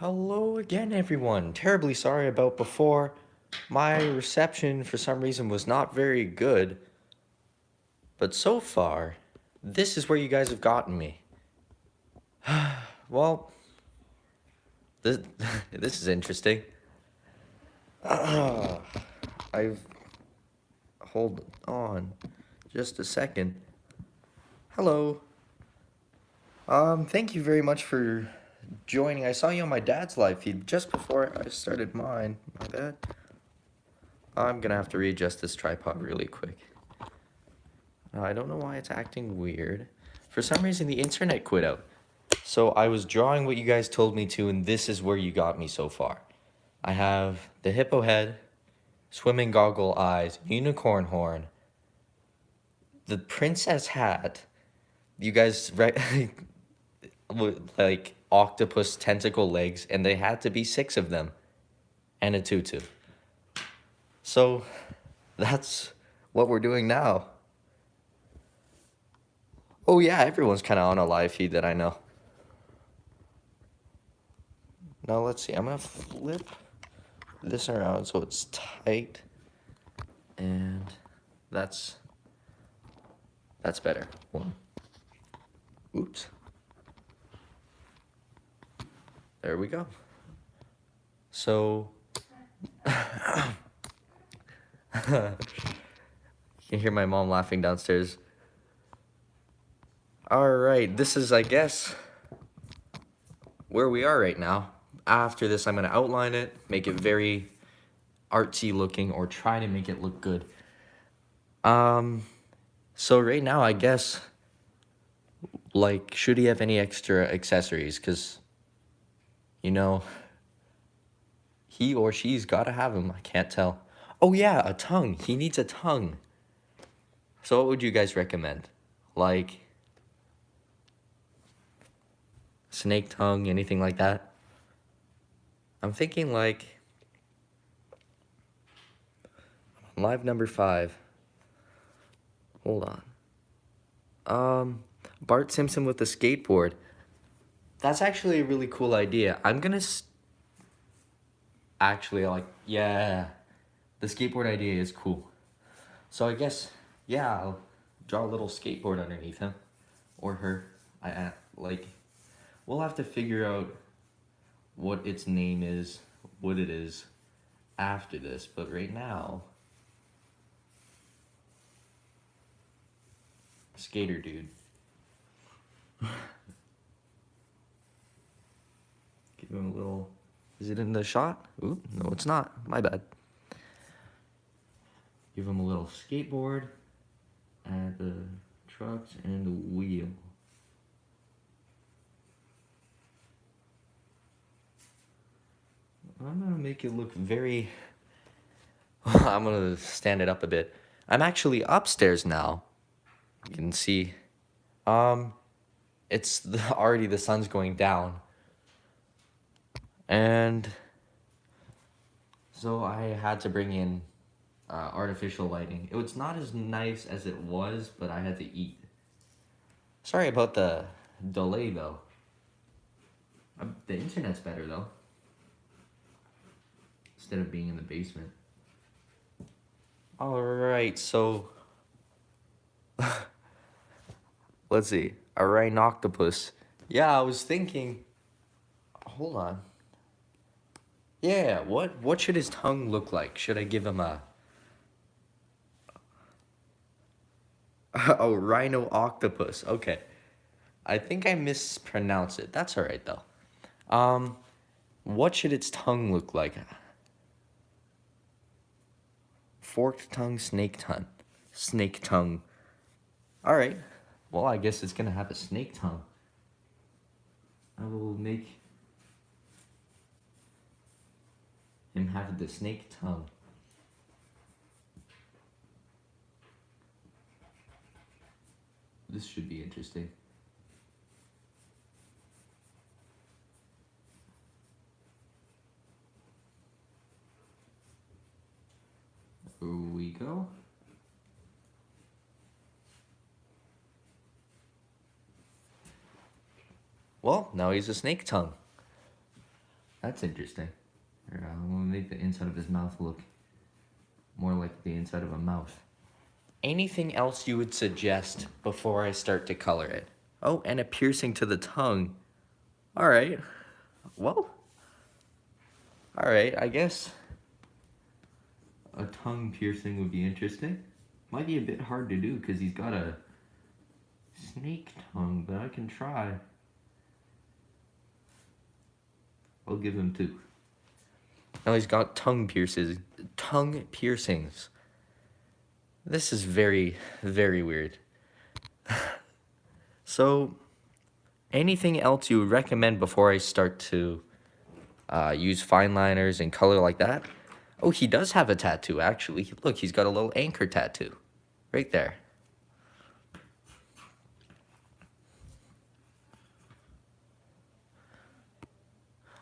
Hello again, everyone. Terribly sorry about before. My reception, for some reason, was not very good. But so far, this is where you guys have gotten me. Well, this, this is interesting. I've. Hold on just a second. Hello. Thank you very much for joining. I saw you on my dad's live feed just before I started mine. My bad. I'm gonna have to readjust this tripod really quick. I don't know why it's acting weird. For some reason, the internet quit out. So I was drawing what you guys told me to, and this is where you got me so far. I have the hippo head, swimming goggle eyes, unicorn horn, the princess hat. You guys, right? Like octopus tentacle legs, and they had to be 6 of them, and a tutu. So that's what we're doing now. Oh yeah, everyone's kind of on a live feed that I know. Now let's see, I'm gonna flip this around so it's tight, and that's better. One. Oops. There we go. So you can hear my mom laughing downstairs. All right, this is, I guess, where we are right now. After this, I'm gonna outline it, make it very artsy looking, or try to make it look good. So right now, I guess, like, should he have any extra accessories? Because, you know, he or she's gotta have them. I can't tell. Oh yeah, a tongue. He needs a tongue. So what would you guys recommend? Like, snake tongue, anything like that? I'm thinking like live number 5. Hold on. Bart Simpson with the skateboard. That's actually a really cool idea. I'm gonna actually, like, yeah, the skateboard idea is cool. So I guess, yeah, I'll draw a little skateboard underneath him or her. Like, we'll have to figure out what its name is, what it is after this. But right now, skater dude. Give him a little. Is it in the shot? Ooh, no, it's not. My bad. Give him a little skateboard, add the trucks and the wheel. I'm gonna make it look very. I'm gonna stand it up a bit. I'm actually upstairs now. You can see. It's already the sun's going down. And so I had to bring in artificial lighting. It was not as nice as it was, but I had to eat. Sorry about the delay, though. The internet's better, though. Instead of being in the basement. Alright, so... let's see. A rhinoctopus. Yeah, I was thinking... Hold on. Yeah, what should his tongue look like? Should I give him a... a rhino octopus? Okay. I think I mispronounced it. That's alright, though. What should its tongue look like? Forked tongue, snake tongue. Snake tongue. Alright. Well, I guess it's gonna have a snake tongue. I will make him have the snake tongue. This should be interesting. Here we go. Well, now he's a snake tongue. That's interesting. We'll make the inside of his mouth look more like the inside of a mouth. Anything else you would suggest before I start to color it? Oh, and a piercing to the tongue. All right. Well, all right, I guess a tongue piercing would be interesting. Might be a bit hard to do because he's got a snake tongue, but I can try. I'll give him 2. Now he's got tongue piercings. This is very, very weird. So, anything else you would recommend before I start to use fine liners and color like that? Oh, he does have a tattoo, actually. Look, he's got a little anchor tattoo right there.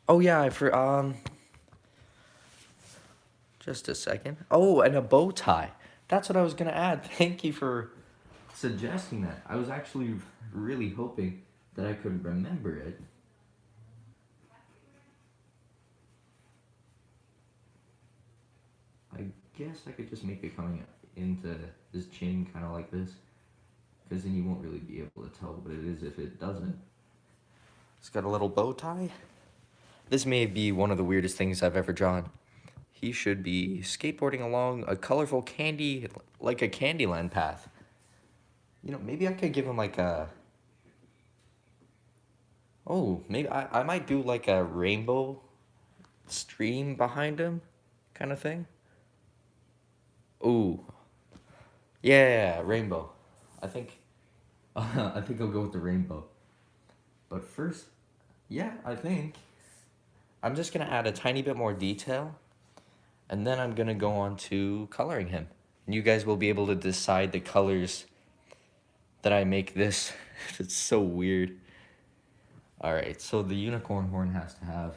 Oh yeah, just a second. Oh, and a bow tie. That's what I was gonna add. Thank you for suggesting that. I was actually really hoping that I could remember it. I guess I could just make it coming into his chin kind of like this, because then you won't really be able to tell what it is if it doesn't. It's got a little bow tie. This may be one of the weirdest things I've ever drawn. He should be skateboarding along a colorful like a Candyland path. You know, maybe I could give him like a... Oh, maybe I might do like a rainbow stream behind him kind of thing. Ooh. Yeah, rainbow. I think I think I'll go with the rainbow. But first, yeah, I think I'm just gonna add a tiny bit more detail, and then I'm gonna go on to coloring him. And you guys will be able to decide the colors that I make this. It's so weird. All right, so the unicorn horn has to have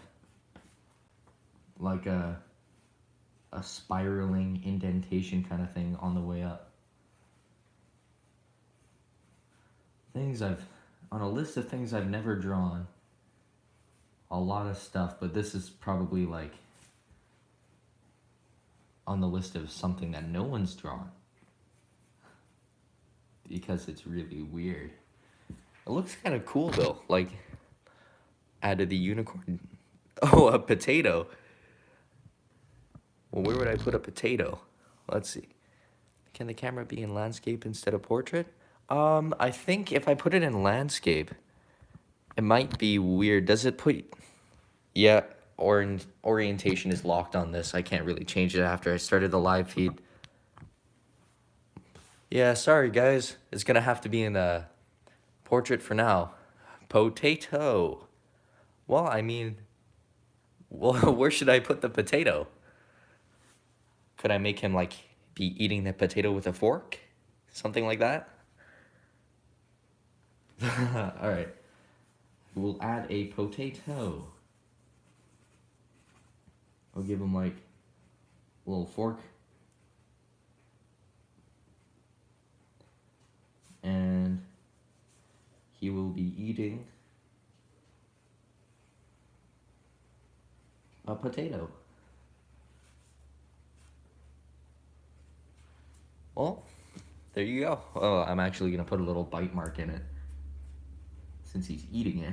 like a spiraling indentation kind of thing on the way up. On a list of things I've never drawn, a lot of stuff, but this is probably like on the list of something that no one's drawn because it's really weird. It looks kind of cool though, like added the unicorn. Oh, a potato. Well, where would I put a potato? Let's see. Can the camera be in landscape instead of portrait? I think if I put it in landscape, it might be weird. Does it put... Yeah, orientation is locked on this. I can't really change it after I started the live feed. Yeah, sorry guys. It's gonna have to be in the portrait for now. Potato. Well, I mean, well, where should I put the potato? Could I make him like be eating the potato with a fork? Something like that? All right. We'll add a potato. I'll give him like a little fork. And he will be eating a potato. Well, there you go. Oh, I'm actually gonna put a little bite mark in it since he's eating it.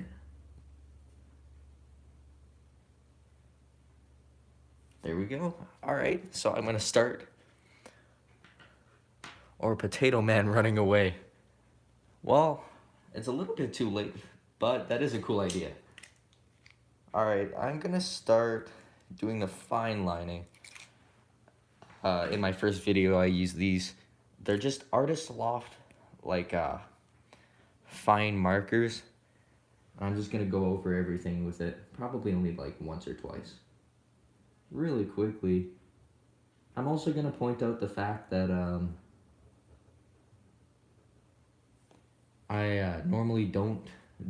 There we go. All right, so I'm gonna start. Or Potato Man running away. Well, it's a little bit too late, but that is a cool idea. All right, I'm gonna start doing the fine lining. In my first video, I used these. They're just Artist Loft, like fine markers. I'm just gonna go over everything with it, probably only like once or twice. Really quickly. I'm also gonna point out the fact that I normally don't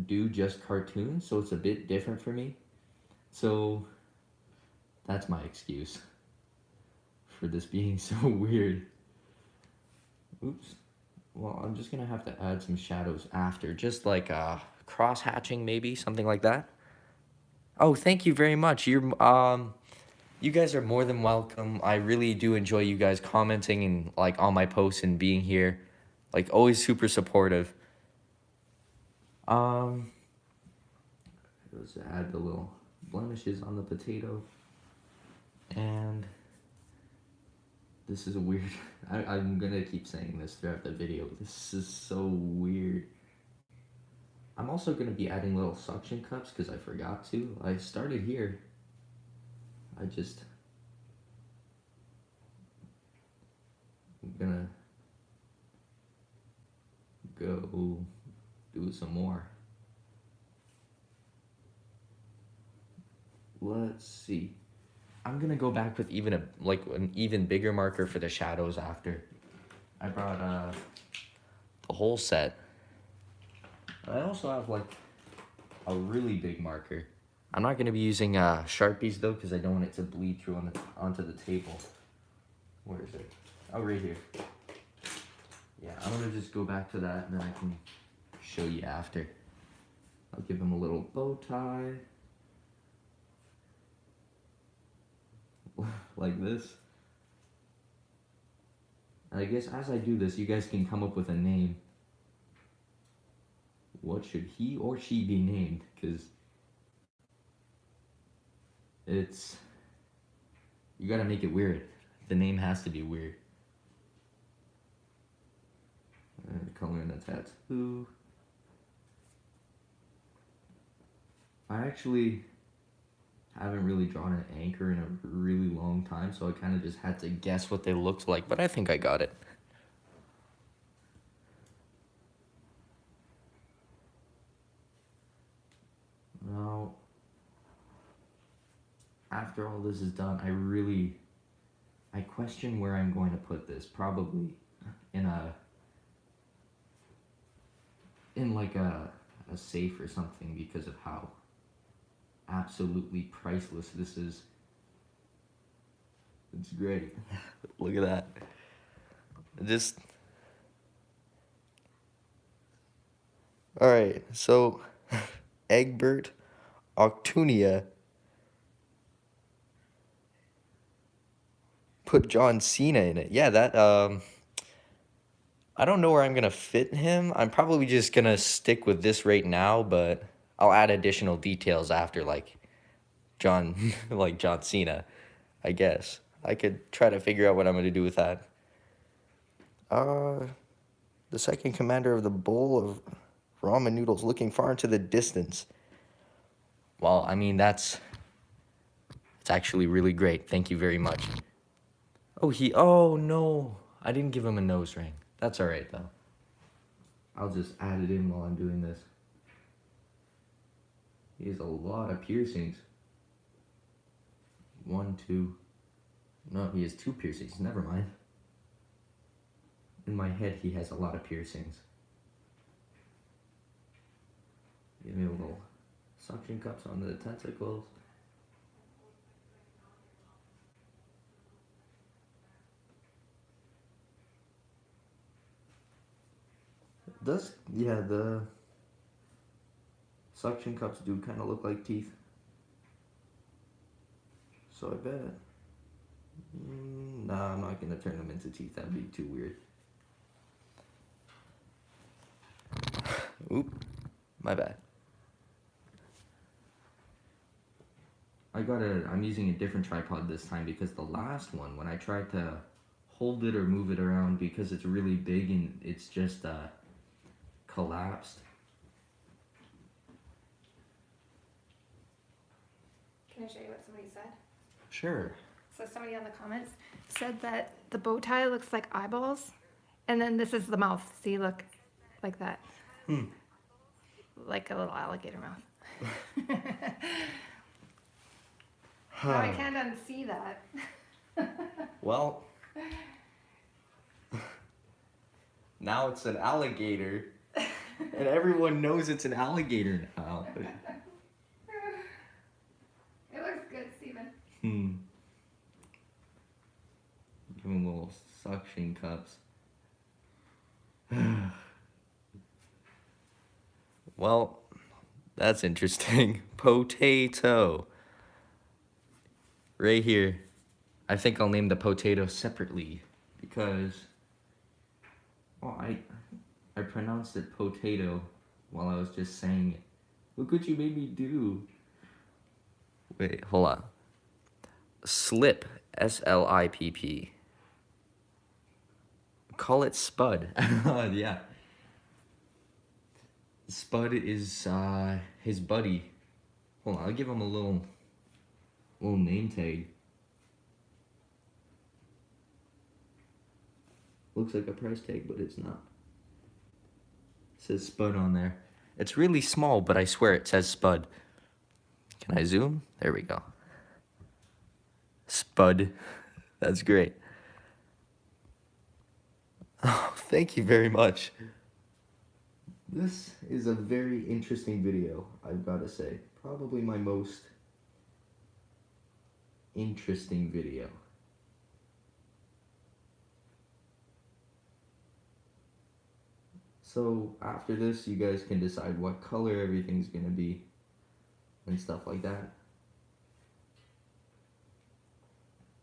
do just cartoons, so it's a bit different for me. So that's my excuse for this being so weird. Oops. Well, I'm just gonna have to add some shadows after, just like cross hatching maybe, something like that. Oh, thank you very much. You guys are more than welcome. I really do enjoy you guys commenting and like on my posts and being here. Like always super supportive. Um, let's add the little blemishes on the potato. And this is a weird, I'm gonna keep saying this throughout the video. This is so weird. I'm also gonna be adding little suction cups because I forgot to. I started here. I'm gonna go do some more. Let's see. I'm gonna go back with even an even bigger marker for the shadows after. I brought the whole set. I also have like a really big marker. I'm not gonna be using Sharpies though because I don't want it to bleed through onto the table. Where is it? Oh, right here. Yeah, I'm gonna just go back to that and then I can show you after. I'll give him a little bow tie. Like this. And I guess as I do this, you guys can come up with a name. What should he or she be named? Because you gotta make it weird. The name has to be weird. Color in a tattoo. I actually haven't really drawn an anchor in a really long time, so I kind of just had to guess what they looked like, but I think I got it. Now, after all this is done, I question where I'm going to put this. Probably in like a safe or something because of how absolutely priceless this is. It's great. Look at that. Just all right. So, Egbert Octunia put John Cena in it. Yeah, that I don't know where I'm gonna fit him. I'm probably just gonna stick with this right now, but I'll add additional details after, like John, like John Cena, I guess. I could try to figure out what I'm gonna do with that. The second commander of the bowl of ramen noodles looking far into the distance. Well, I mean, it's actually really great. Thank you very much. Oh no, I didn't give him a nose ring. That's all right though. I'll just add it in while I'm doing this. He has a lot of piercings. 1, 2. No, he has 2 piercings. Never mind. In my head, he has a lot of piercings. Give me a little suction cups on the tentacles. Yeah, the suction cups do kind of look like teeth. So I bet. Nah, I'm not gonna turn them into teeth. That'd be too weird. Oop, my bad. I'm using a different tripod this time because the last one, when I tried to hold it or move it around because it's really big and it's just collapsed. Can I show you what somebody said? Sure. So somebody on the comments said that the bow tie looks like eyeballs, and then this is the mouth. See, look, like that. Like a little alligator mouth. Now I can't unsee that. Well, now it's an alligator, and everyone knows it's an alligator now. It looks good, Steven. Give him little suction cups. Well, that's interesting, Potato. Right here. I think I'll name the potato separately because, well, I pronounced it potato while I was just saying it. Look what you made me do. Wait, hold on. Slip, S-L-I-P-P. Call it Spud. Yeah. Spud is his buddy. Hold on, I'll give him a little name tag. Looks like a price tag, but it's not. It says Spud on there. It's really small, but I swear it says Spud. Can I zoom? There we go. Spud. That's great. Oh, thank you very much. This is a very interesting video, I've got to say. Probably my most interesting video. So after this, you guys can decide what color everything's gonna be and stuff like that.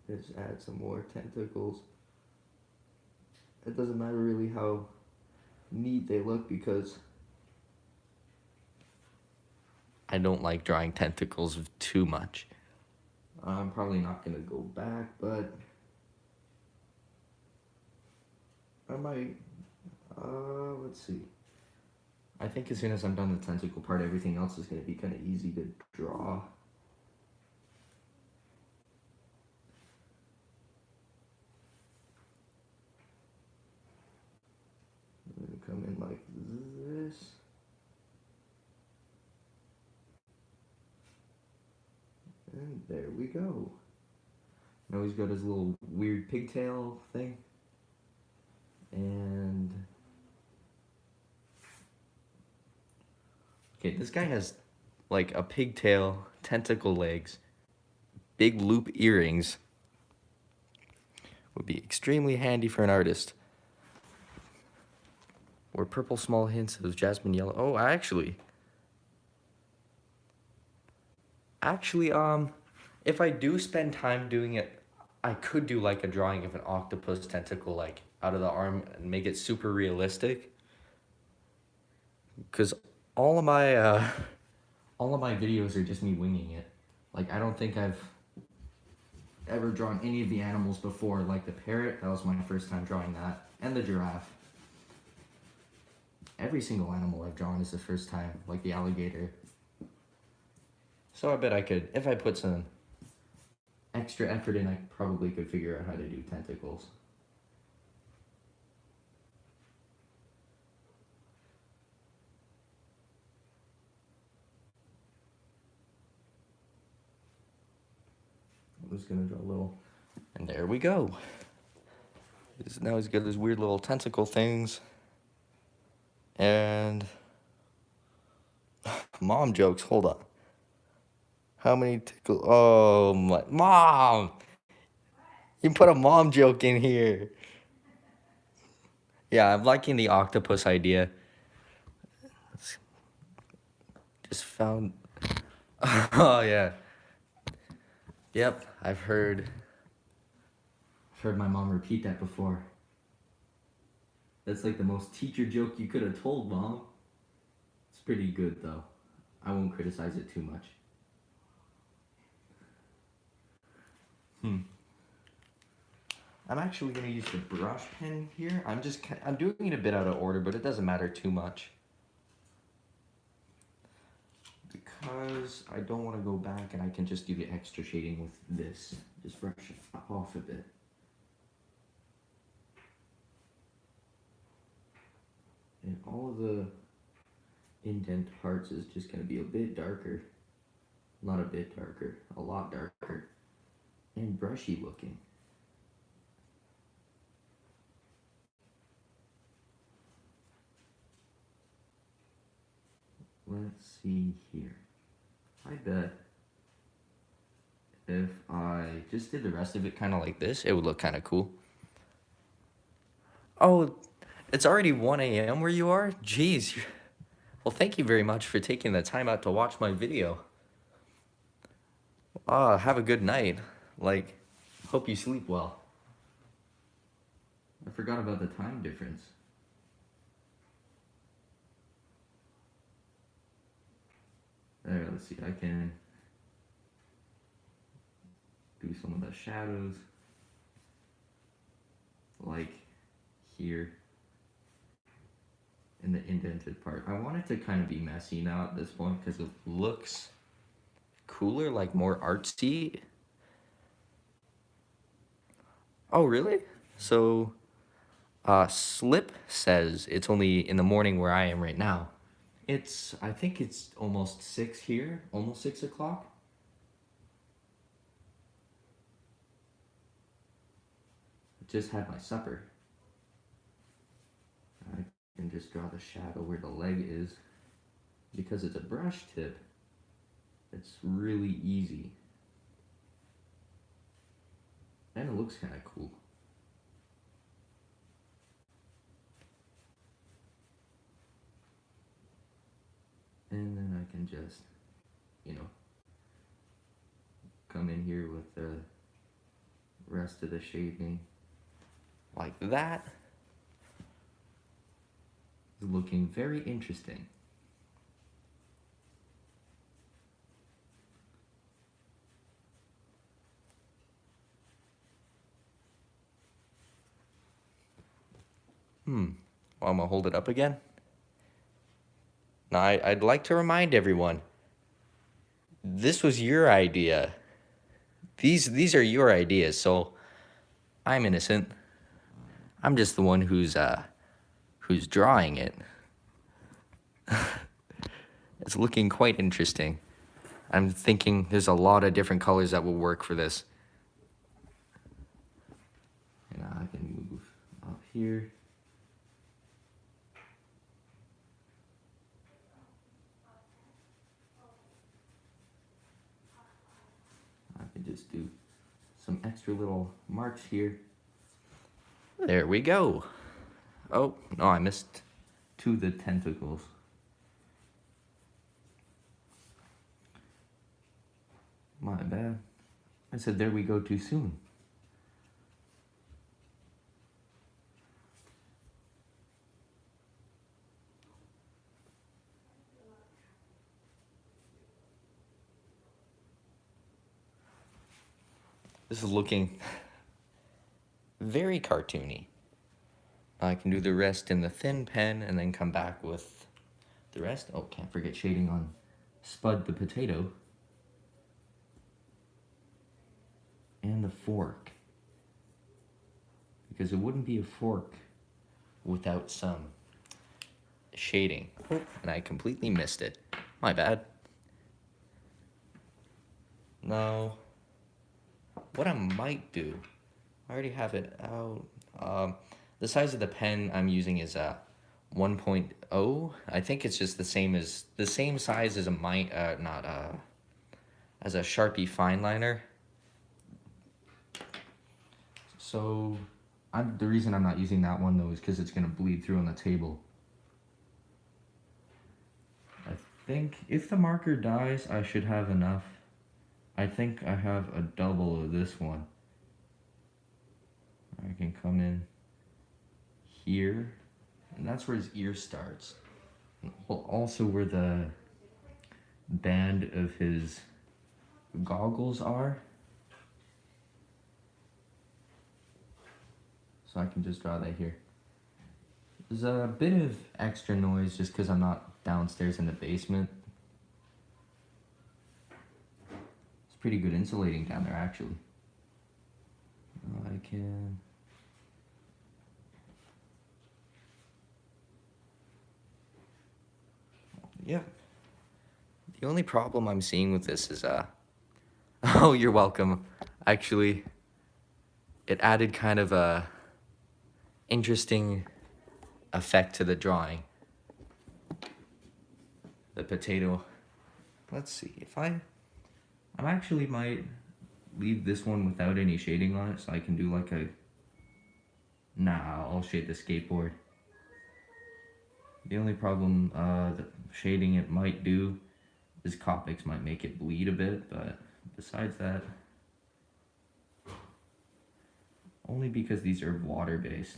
Just add some more tentacles. It doesn't matter really how neat they look because I don't like drawing tentacles too much. I'm probably not gonna go back, but I might. Let's see. I think as soon as I'm done the tentacle part, everything else is gonna be kind of easy to draw. I'm gonna come in like this. And there we go. Now he's got his little weird pigtail thing. And okay, this guy has like a pigtail, tentacle legs, big loop earrings. Would be extremely handy for an artist. Or purple small hints of jasmine yellow. Oh, actually, if I do spend time doing it, I could do like a drawing of an octopus tentacle like out of the arm and make it super realistic. Cause all of my videos are just me winging it. Like I don't think I've ever drawn any of the animals before. Like the parrot, that was my first time drawing that, and the giraffe. Every single animal I've drawn is the first time, like the alligator. So I bet I could, if I put some extra effort in, I probably could figure out how to do tentacles. I'm just gonna draw a little, and there we go. Now he's got his weird little tentacle things. And mom jokes, hold on. How many tickle? Oh my mom! You put a mom joke in here. Yeah, I'm liking the octopus idea. Just found. Oh yeah. Yep, I've heard my mom repeat that before. That's like the most teacher joke you could have told, Mom. It's pretty good though. I won't criticize it too much. I'm actually gonna use the brush pen here. I'm doing it a bit out of order, but it doesn't matter too much. Because I don't want to go back and I can just do the extra shading with this. Just brush it off a bit. And all of the indent parts is just gonna be a bit darker. Not a bit darker, a lot darker. And brushy looking. Let's see here. I bet if I just did the rest of it kind of like this, it would look kind of cool. Oh, it's already 1 a.m. where you are? Jeez. Well, thank you very much for taking the time out to watch my video. Have a good night. Like, hope you sleep well. I forgot about the time difference. There, let's see, I can do some of the shadows. Like here in the indented part. I want it to kind of be messy now at this point because it looks cooler, like more artsy. Oh, really? So, Slip says it's only in the morning where I am right now. I think it's almost 6 here, almost 6 o'clock. I just had my supper. I can just draw the shadow where the leg is. Because it's a brush tip, it's really easy. And it looks kind of cool. And then I can just, come in here with the rest of the shading. Like that. It's looking very interesting. Well, I'm gonna hold it up again. Now, I'd like to remind everyone, this was your idea. These are your ideas, so I'm innocent. I'm just the one who's drawing it. It's looking quite interesting. I'm thinking there's a lot of different colors that will work for this. And I can move up here. I can just do some extra little marks here. There we go. Oh, no, I missed 2 of the tentacles. My bad. I said there we go too soon. This is looking very cartoony. I can do the rest in the thin pen and then come back with the rest. Oh, can't forget shading on Spud the potato. And the fork. Because it wouldn't be a fork without some shading. And I completely missed it. My bad. Now, what I might do, I already have it out. The size of the pen I'm using is a 1.0. I think it's just the same size as as a Sharpie fine liner. So, the reason I'm not using that one though is because it's gonna bleed through on the table. I think if the marker dies, I should have enough. I think I have a double of this one. I can come in here, and that's where his ear starts. Well, also where the band of his goggles are. So I can just draw that here. There's a bit of extra noise just because I'm not downstairs in the basement. It's pretty good insulating down there actually. I can... Yeah. The only problem I'm seeing with this is, oh, you're welcome. Actually, it added kind of a interesting effect to the drawing. The potato. Let's see, if I actually might leave this one without any shading on it so I can do like a... Nah, I'll shade the skateboard. The only problem the shading it might do is Copics might make it bleed a bit, but besides that, only because these are water based.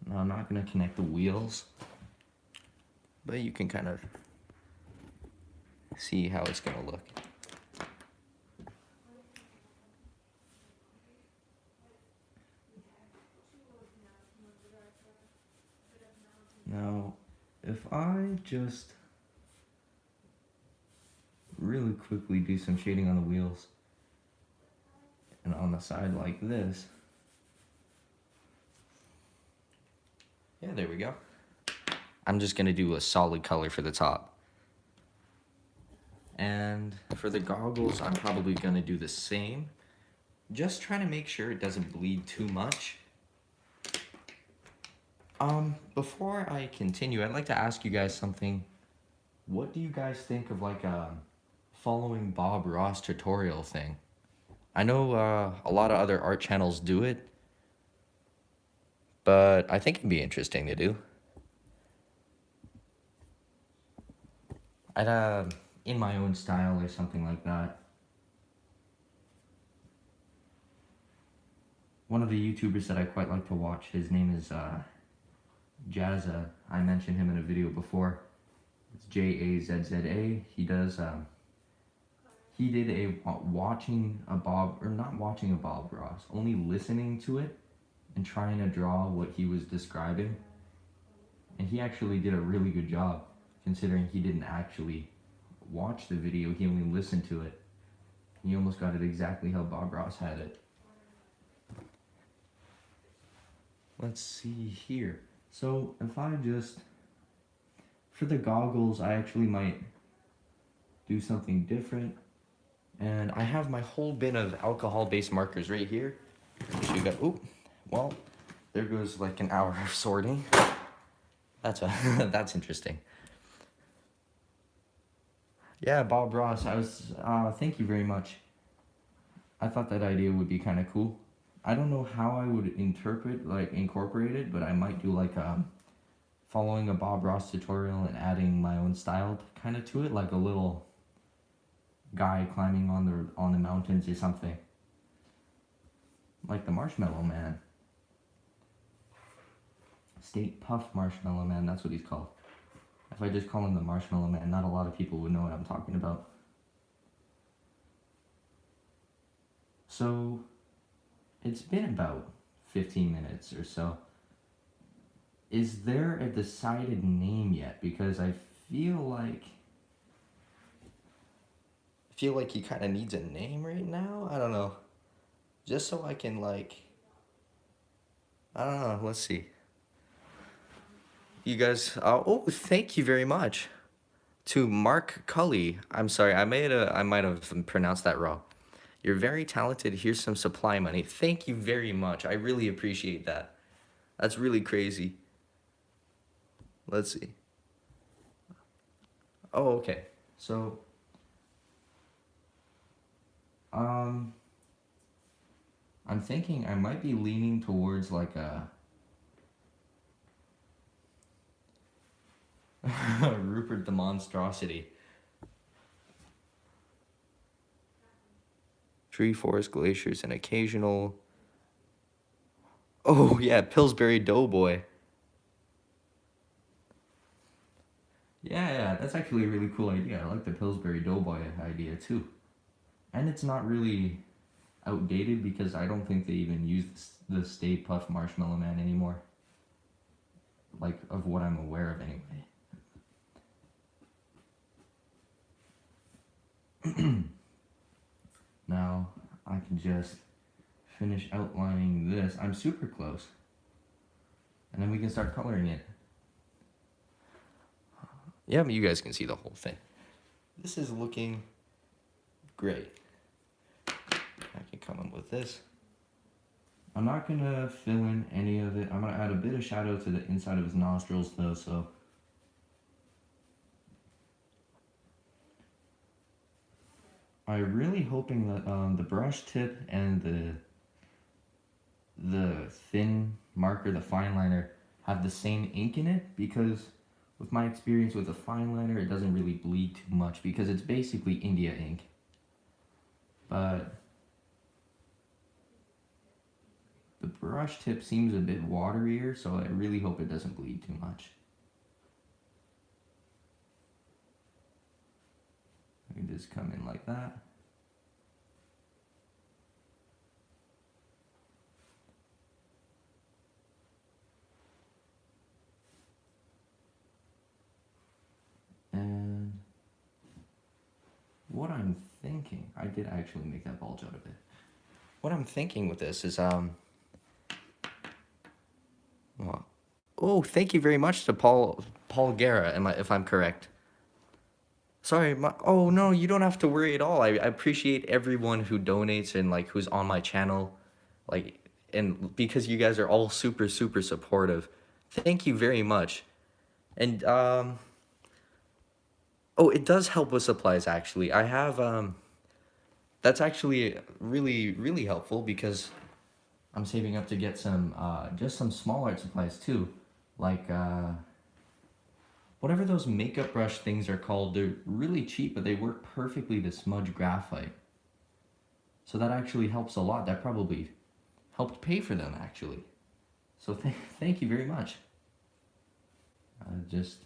Now I'm not gonna connect the wheels, but you can kind of see how it's gonna look. Now, if I just really quickly do some shading on the wheels and on the side like this, yeah, there we go. I'm just gonna do a solid color for the top. And for the goggles, I'm probably gonna do the same. Just trying to make sure it doesn't bleed too much. Before I continue, I'd like to ask you guys something. What do you guys think of like a following Bob Ross tutorial thing? I know a lot of other art channels do it, but I think it'd be interesting to do. I'd in my own style or something like that. One of the YouTubers that I quite like to watch, his name is Jazza. I mentioned him in a video before. It's Jazza. He does he did a watching a Bob, or not watching a Bob Ross, only listening to it and trying to draw what he was describing. And he actually did a really good job, considering he didn't actually watch the video, he only listened to it. He almost got it exactly how Bob Ross had it. Let's see here. So if I just, for the goggles, I actually might do something different. And I have my whole bin of alcohol-based markers right here. So you got, ooh, well, there goes like an hour of sorting. That's interesting. Yeah, Bob Ross, thank you very much. I thought that idea would be kind of cool. I don't know how I would incorporate it, but I might do like following a Bob Ross tutorial and adding my own style kind of to it, like a little guy climbing on the mountains or something. Like the Marshmallow Man. State Puff Marshmallow Man, that's what he's called. If I just call him the Marshmallow Man, not a lot of people would know what I'm talking about. So, it's been about 15 minutes or so. Is there a decided name yet? Because I feel like he kind of needs a name right now. I don't know. Just so I can I don't know. Let's see. You guys. Oh, thank you very much to Mark Cully. I'm sorry. I might have pronounced that wrong. You're very talented. Here's some supply money. Thank you very much. I really appreciate that. That's really crazy. Let's see. Oh, okay. So, I'm thinking I might be leaning towards like a Rupert the Monstrosity. Tree, forest, glaciers, and occasional. Oh, yeah, Pillsbury Doughboy. Yeah, that's actually a really cool idea. I like the Pillsbury Doughboy idea too. And it's not really outdated because I don't think they even use the Stay Puft Marshmallow Man anymore. Like, of what I'm aware of anyway. Now, I can just finish outlining this. I'm super close. And then we can start coloring it. Yeah, but you guys can see the whole thing. This is looking great. I can come in with this. I'm not gonna fill in any of it. I'm gonna add a bit of shadow to the inside of his nostrils though, so. I'm really hoping that the brush tip and the thin marker, the fine liner, have the same ink in it, because with my experience with a fine liner, it doesn't really bleed too much because it's basically India ink. But the brush tip seems a bit waterier, so I really hope it doesn't bleed too much. I can just come in like that. And what I'm thinking, I did actually make that bulge out of it. What I'm thinking with this is, well, oh, thank you very much to Paul Guerra, if I'm correct. Sorry, oh no, you don't have to worry at all. I appreciate everyone who donates and like who's on my channel, like, and because you guys are all super supportive. Thank you very much. And oh, it does help with supplies actually. I have that's actually really helpful because I'm saving up to get some just some small art supplies too, like whatever those makeup brush things are called. They're really cheap, but they work perfectly to smudge graphite. So that actually helps a lot. That probably helped pay for them actually. So thank you very much. Just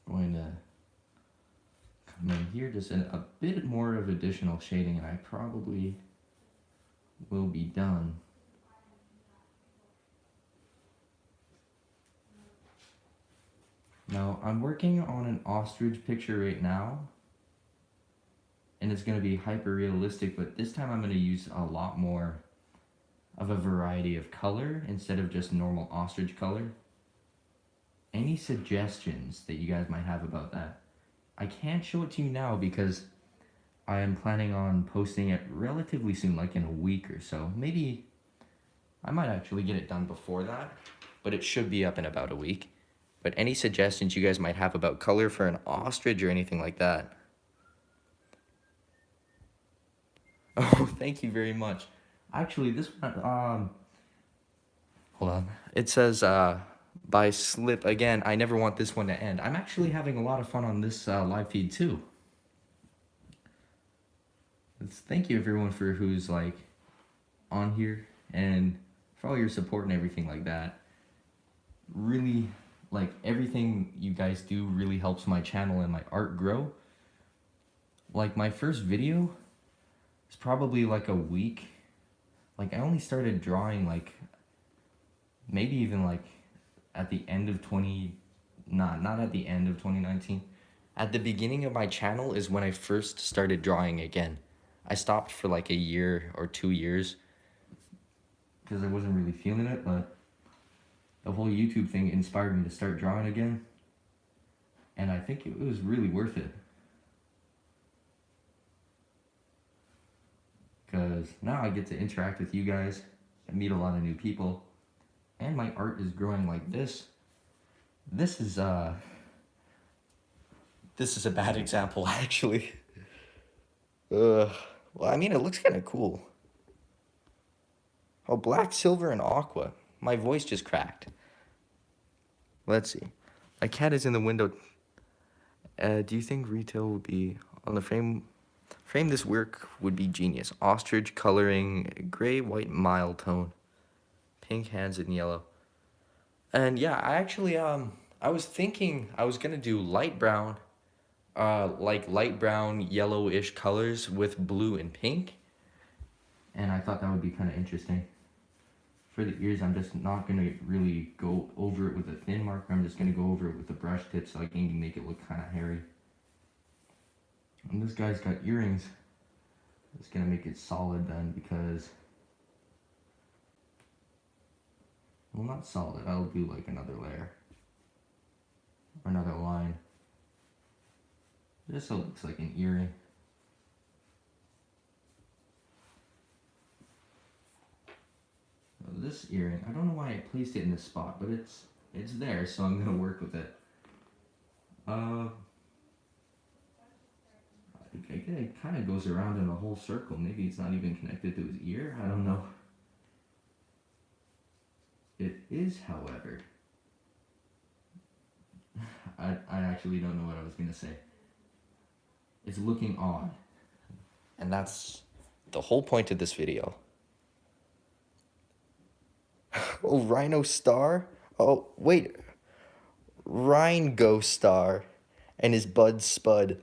going to come in here, just a bit more of additional shading, and I probably will be done. Now, I'm working on an ostrich picture right now, and it's going to be hyper realistic, but this time I'm going to use a lot more of a variety of color instead of just normal ostrich color. Any suggestions that you guys might have about that? I can't show it to you now because I am planning on posting it relatively soon, like in a week or so. Maybe I might actually get it done before that, but it should be up in about a week. But any suggestions you guys might have about color for an ostrich or anything like that? Oh, thank you very much. Actually, this one, hold on. It says, by Slip. Again, I never want this one to end. I'm actually having a lot of fun on this live feed too. Thank you everyone for who's like on here and for all your support and everything like that. Really, like everything you guys do really helps my channel and my art grow. Like my first video is probably like a week. Like I only started drawing like maybe even like at the end of not at the end of 2019. At the beginning of my channel is when I first started drawing again. I stopped for like a year or 2 years because I wasn't really feeling it, but the whole YouTube thing inspired me to start drawing again. And I think it was really worth it. Because now I get to interact with you guys and meet a lot of new people. And my art is growing like this. This is a bad example actually. Well, I mean, it looks kind of cool. Oh, black, silver, and aqua. My voice just cracked. Let's see. My cat is in the window. Do you think retail would be on the frame? Frame this work would be genius. Ostrich coloring, gray, white, mild tone. Pink hands in yellow. And yeah, I actually, I was thinking I was gonna do light brown, like light brown, yellowish colors with blue and pink. And I thought that would be kind of interesting. For the ears, I'm just not gonna really go over it with a thin marker. I'm just gonna go over it with the brush tip so I can make it look kind of hairy. And this guy's got earrings. It's gonna make it solid then because, well, not solid. I'll do like another layer or another line. Just so it looks like an earring. This earring, I don't know why I placed it in this spot, but it's there, so I'm gonna work with it. It kind of goes around in a whole circle. Maybe it's not even connected to his ear. I don't know. It is, however. I actually don't know what I was gonna say. It's looking odd. And that's the whole point of this video. Oh, Rhino Star? Oh, wait. Rhino Star and his bud Spud.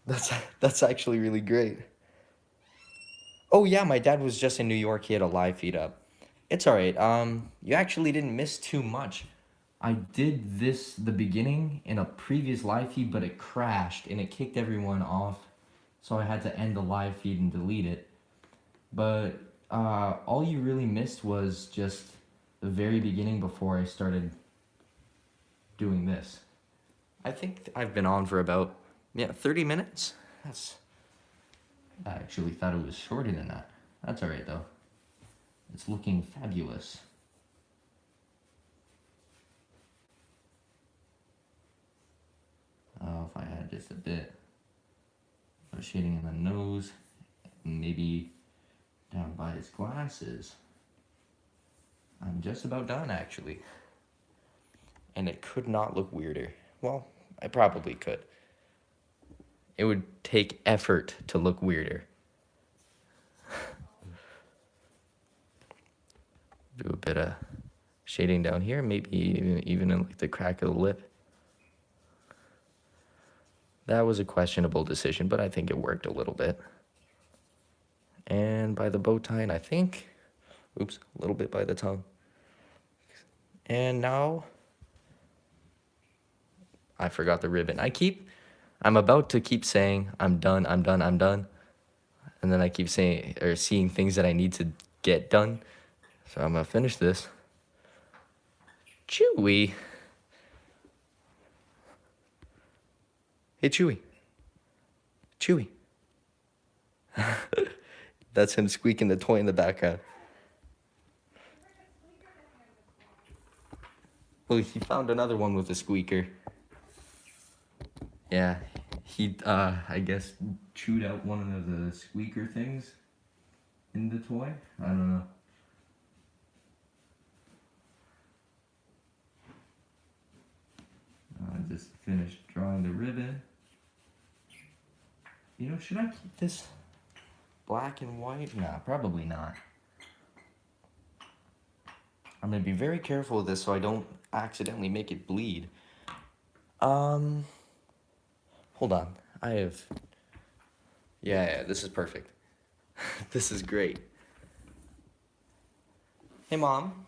That's actually really great. Oh yeah, my dad was just in New York. He had a live feed up. It's all right. You actually didn't miss too much. I did the beginning in a previous live feed, but it crashed and it kicked everyone off. So I had to end the live feed and delete it. But all you really missed was just the very beginning before I started doing this. I think I've been on for about 30 minutes. I actually thought it was shorter than that. That's all right though. It's looking fabulous. Oh, if I had just a bit of shading in the nose, maybe down by his glasses. I'm just about done actually. And it could not look weirder. Well, I probably could. It would take effort to look weirder. Do a bit of shading down here, maybe even in like the crack of the lip. That was a questionable decision, but I think it worked a little bit. And by the bow tie, and I think, oops, a little bit by the tongue. And now, I forgot the ribbon. I'm about to keep saying, I'm done, I'm done, I'm done. And then I keep saying, or seeing things that I need to get done. So I'm gonna finish this. Chewy. Hey, Chewy. Chewy. That's him squeaking the toy in the background. Well, he found another one with a squeaker. Yeah, he, I guess, chewed out one of the squeaker things in the toy. I don't know. I just finished drawing the ribbon. You know, should I keep this black and white? Nah, probably not. I'm gonna be very careful with this so I don't accidentally make it bleed. Hold on. Yeah, this is perfect. This is great. Hey, Mom.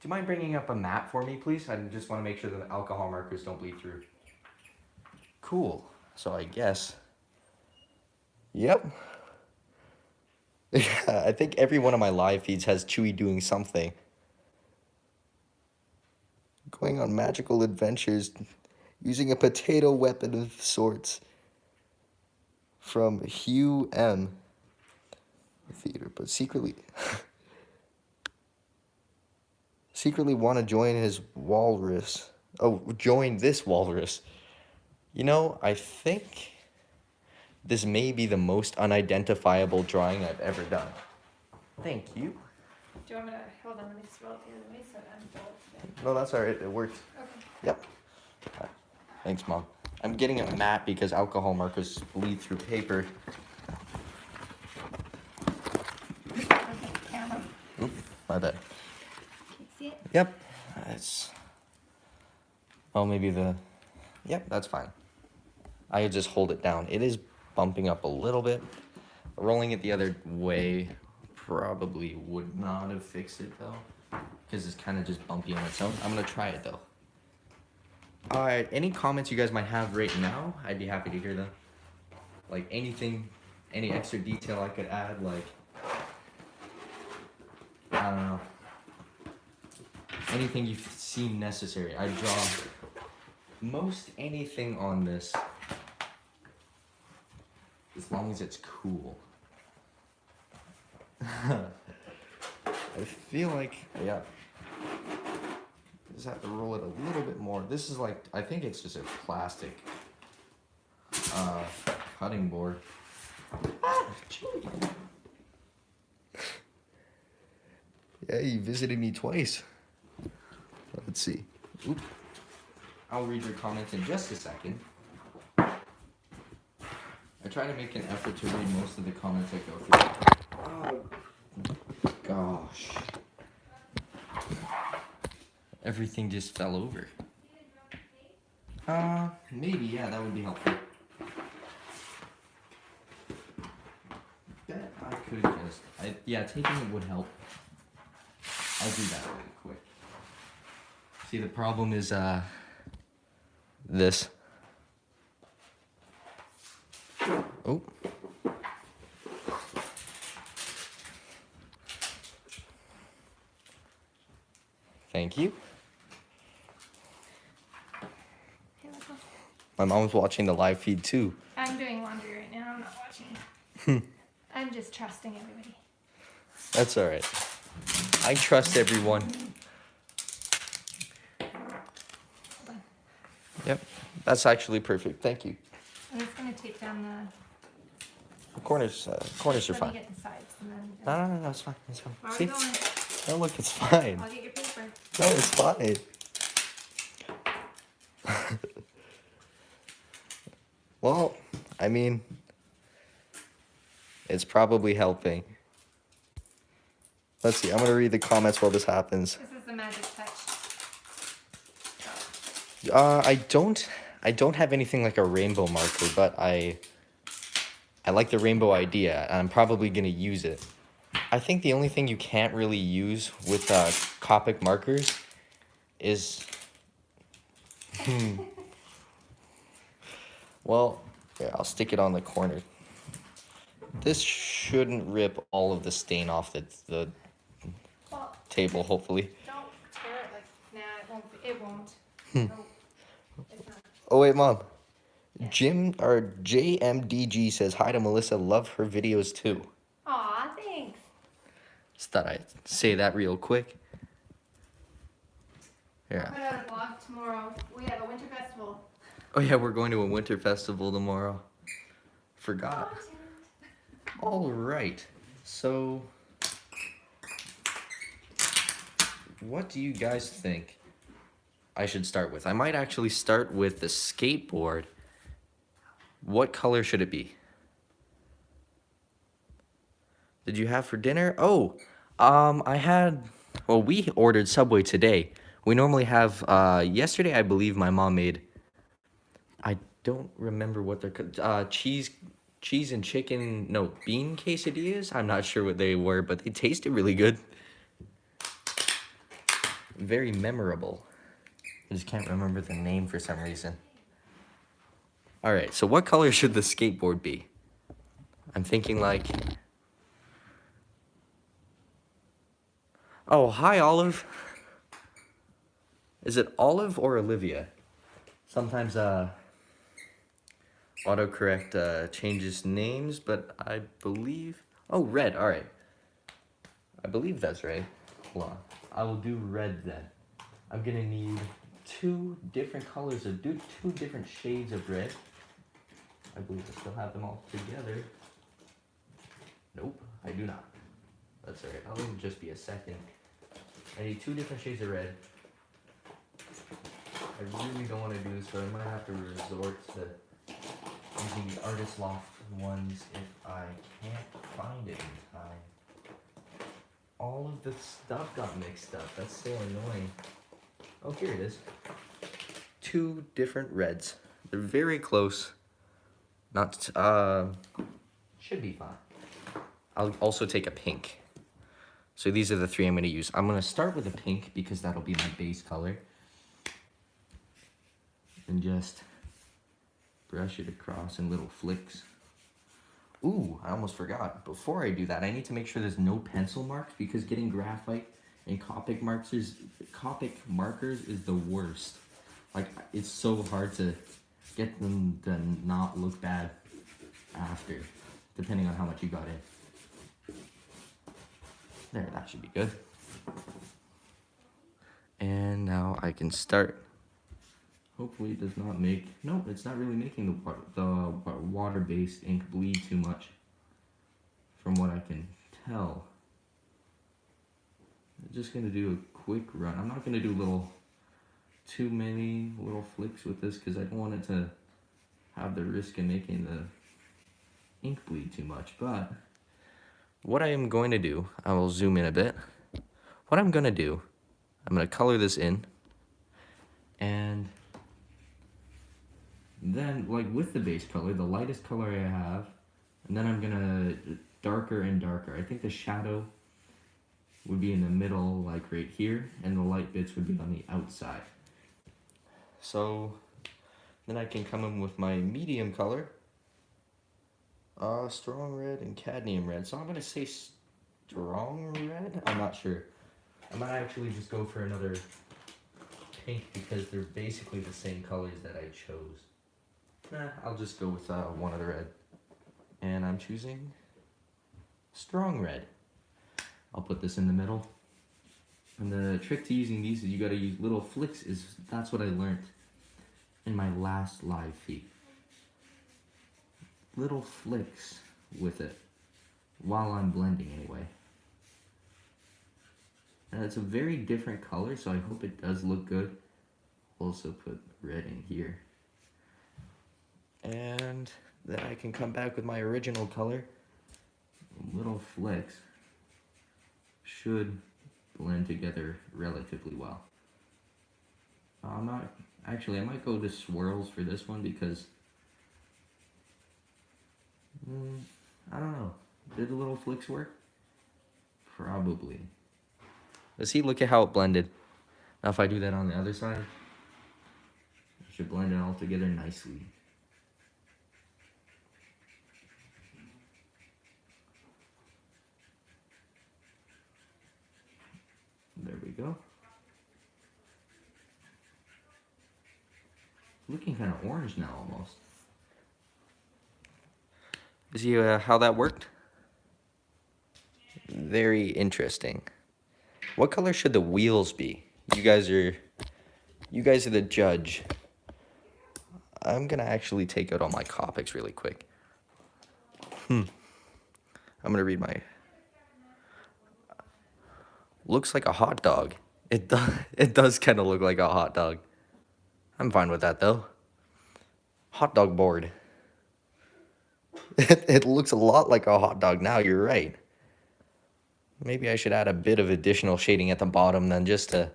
Do you mind bringing up a mat for me, please? I just want to make sure the alcohol markers don't bleed through. Cool. So I guess... Yep. I think every one of my live feeds has Chewy doing something. Going on magical adventures, using a potato weapon of sorts. From Hugh M. Theater, but secretly want to join his walrus. Oh, join this walrus. You know, I think this may be the most unidentifiable drawing I've ever done. Thank you. Do you want me to hold on? Let me just roll it the other way so it unfolds. No, that's all right. It works. Okay. Yep. Thanks, Mom. I'm getting a mat because alcohol markers bleed through paper. Camera. Oop, my bad. Can you see it? Yep. It's... Oh, maybe the... Yep, that's fine. I could just hold it down. It is bumping up a little bit. Rolling it the other way probably would not have fixed it, though. Because it's kind of just bumpy on its own. I'm going to try it, though. Alright, any comments you guys might have right now, I'd be happy to hear them. Like anything, any extra detail I could add, like, I don't know. Anything you seem necessary. I draw most anything on this, as long as it's cool. I feel like, yeah. Just have to roll it a little bit more. This is like, I think it's just a plastic cutting board. Ah, yeah, you visited me twice. Let's see. Oop. I'll read your comments in just a second. I try to make an effort to read most of the comments I go through. Oh, gosh. Everything just fell over. Maybe, yeah, that would be helpful. Bet I could just, yeah, taking it would help. I'll do that really quick. See, the problem is, this. Oh. Thank you. Here we go. My mom's watching the live feed too. I'm doing laundry right now. I'm not watching. I'm just trusting everybody. That's all right. I trust everyone. Hold on. Yep, that's actually perfect. Thank you. I'm just gonna take down The corners are Let fine. me get the sides and then. No, it's fine. It's fine. Where are See? we going? No, look, it's fine. I'll get your paper. No, it's fine. Well, I mean, it's probably helping. Let's see. I'm gonna read the comments while this happens. This is the magic touch. I don't have anything like a rainbow marker, but I like the rainbow idea, and I'm probably gonna use it. I think the only thing you can't really use with Copic markers is, well, yeah, I'll stick it on the corner. This shouldn't rip all of the stain off the Well, table, hopefully. don't tear it like. Nah, it won't. Nope. It's not. Oh wait, Mom. Yeah. JMDG says hi to Melissa. Love her videos too. Aw, thanks. Just thought I'd say that real quick. I'll Yeah. put out a vlog tomorrow. We have a winter festival. Oh yeah, we're going to a winter festival tomorrow. Forgot. All right. So, what do you guys think I should start with? I might actually start with the skateboard. What color should it be? Did you have for dinner? Oh, we ordered Subway today. We normally have, yesterday I believe my mom made, I don't remember what they're, cheese and chicken, no, bean quesadillas? I'm not sure what they were, but they tasted really good. Very memorable. I just can't remember the name for some reason. All right, so what color should the skateboard be? I'm thinking like... Oh, hi, Olive. Is it Olive or Olivia? Sometimes, autocorrect, changes names, but I believe... Oh, red, all right. I believe that's right. Hold on. I will do red then. I'm gonna need two different colors of, two different shades of red. I believe I still have them all together. Nope, I do not. That's alright, I'll leave it just be a second. I need two different shades of red. I really don't want to do this, but I'm gonna have to resort to using the Artist Loft ones if I can't find it in time. All of the stuff got mixed up. That's so annoying. Oh, here it is. Two different reds. They're very close. Not, should be fine. I'll also take a pink. So these are the three I'm gonna use. I'm gonna start with a pink because that'll be my base color. And just brush it across in little flicks. Ooh, I almost forgot. Before I do that, I need to make sure there's no pencil marks because getting graphite and Copic markers is the worst. Like, it's so hard to get them to not look bad after, depending on how much you got in. There, that should be good. And now I can start. Hopefully it does not make, no, it's not really making the water-based ink bleed too much, from what I can tell. I'm just gonna do a quick run. I'm not gonna do little too many little flicks with this because I don't want it to have the risk of making the ink bleed too much. But what I am going to do, I will zoom in a bit. What I'm going to do, I'm going to color this in. And then, like with the base color, the lightest color I have, and then I'm gonna darker and darker. I think the shadow would be in the middle, like right here, and the light bits would be on the outside. So then I can come in with my medium color, strong red and cadmium red. So I'm gonna say strong red. I'm not sure. I might actually just go for another pink because they're basically the same colors that I chose. Nah, I'll just go with one of the red. And I'm choosing strong red. I'll put this in the middle. And the trick to using these is you gotta use little flicks. That's what I learned in my last live feed. Little flicks with it while I'm blending anyway. And it's a very different color, so I hope it does look good. Also put red in here. And then I can come back with my original color. Little flicks should blend together relatively well. I might go to swirls for this one because I don't know. Did the little flicks work? Probably. Let's see, look at how it blended. Now if I do that on the other side, it should blend it all together nicely. There we go. Looking kind of orange now almost. See how that worked? Very interesting. What color should the wheels be? You guys are the judge. I'm gonna actually take out all my Copics really quick. I'm gonna read my. Looks like a hot dog. It does kind of look like a hot dog. I'm fine with that though. Hot dog board. It looks a lot like a hot dog now, you're right. Maybe I should add a bit of additional shading at the bottom then just to...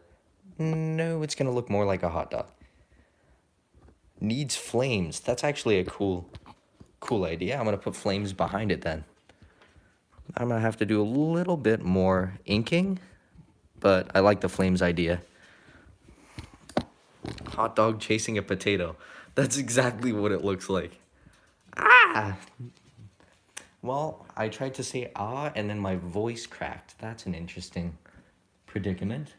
No, it's gonna look more like a hot dog. Needs flames. That's actually a cool idea. I'm gonna put flames behind it then. I'm gonna have to do a little bit more inking, but I like the flames idea. Hot dog chasing a potato. That's exactly what it looks like. Ah! Well, I tried to say ah, and then my voice cracked. That's an interesting predicament.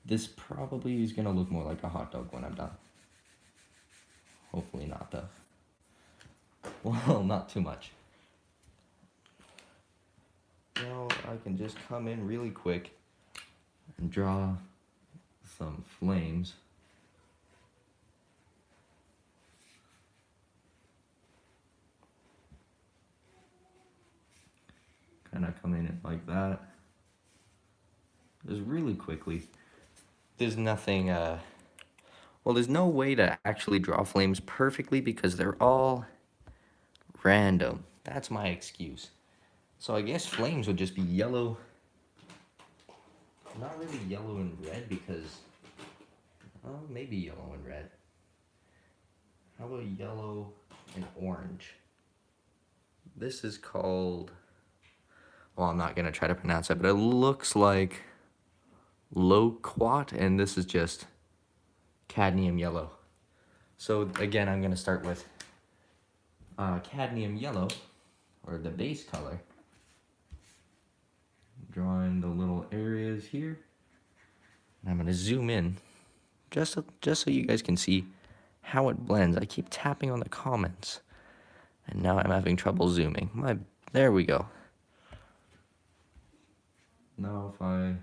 This probably is gonna look more like a hot dog when I'm done. Hopefully not, though. Well, not too much. Now I can just come in really quick and draw some flames. Kind of come in like that. Just really quickly. There's nothing, well, there's no way to actually draw flames perfectly because they're all random. That's my excuse. So I guess flames would just be yellow. Not really yellow and red because, maybe yellow and red. How about yellow and orange? This is called, well, I'm not gonna try to pronounce it, but it looks like loquat, and this is just cadmium yellow. So again, I'm gonna start with cadmium yellow, or the base color. Drawing the little areas here. And I'm gonna zoom in, just so you guys can see how it blends. I keep tapping on the comments, and now I'm having trouble zooming. There we go. Now if I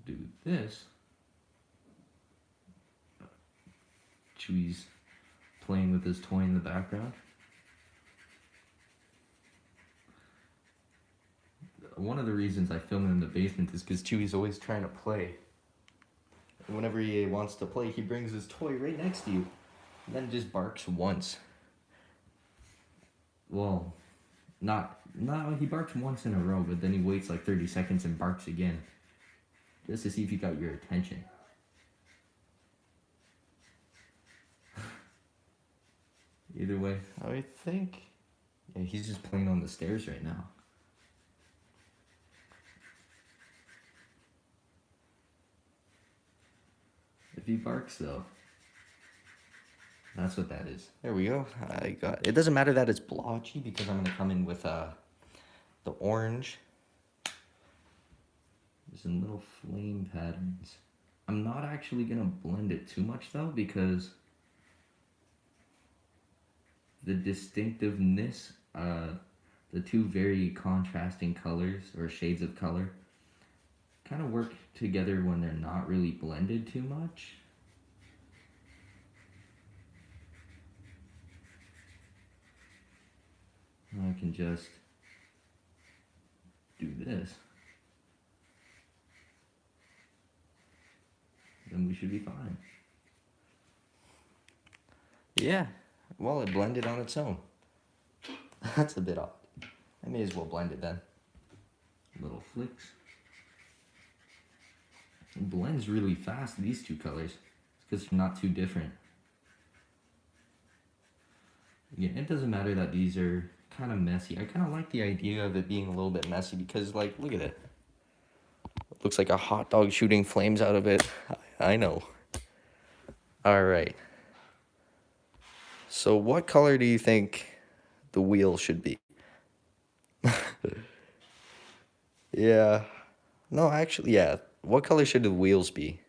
do this, Chewie's playing with his toy in the background. one of the reasons I film in the basement is because Chewie's always trying to play. And whenever he wants to play, he brings his toy right next to you, and then just barks once. Well, he barks once in a row, but then he waits like 30 seconds and barks again, just to see if he got your attention. Either way, I think, yeah, he's just playing on the stairs right now. If he barks though, that's what that is. There we go. I got. It doesn't matter that it's blotchy because I'm gonna come in with the orange. There's some little flame patterns. I'm not actually gonna blend it too much though because the distinctiveness, the two very contrasting colors or shades of color kind of work together when they're not really blended too much. I can just do this. Then we should be fine. Yeah, well, it blended on its own. That's a bit odd. I may as well blend it then. Little flicks. It blends really fast, these two colors. It's because they're not too different. Yeah, it doesn't matter that these are kind of messy. I kind of like the idea of it being a little bit messy because, like, look at it. It looks like a hot dog shooting flames out of it. I know. All right. So what color do you think the wheel should be? Yeah. No, actually, yeah. What color should the wheels be?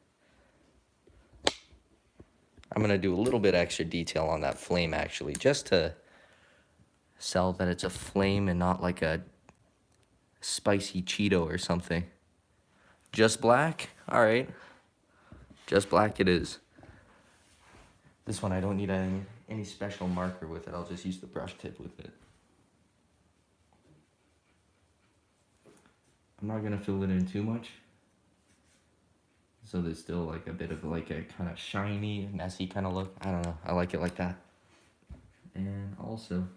I'm going to do a little bit extra detail on that flame, actually, just to sell that it's a flame and not like a spicy Cheeto or something. Just black? All right. Just black it is. This one, I don't need any special marker with it. I'll just use the brush tip with it. I'm not going to fill it in too much. So there's still like a bit of like a kind of shiny, messy kind of look. I don't know. I like it like that. And also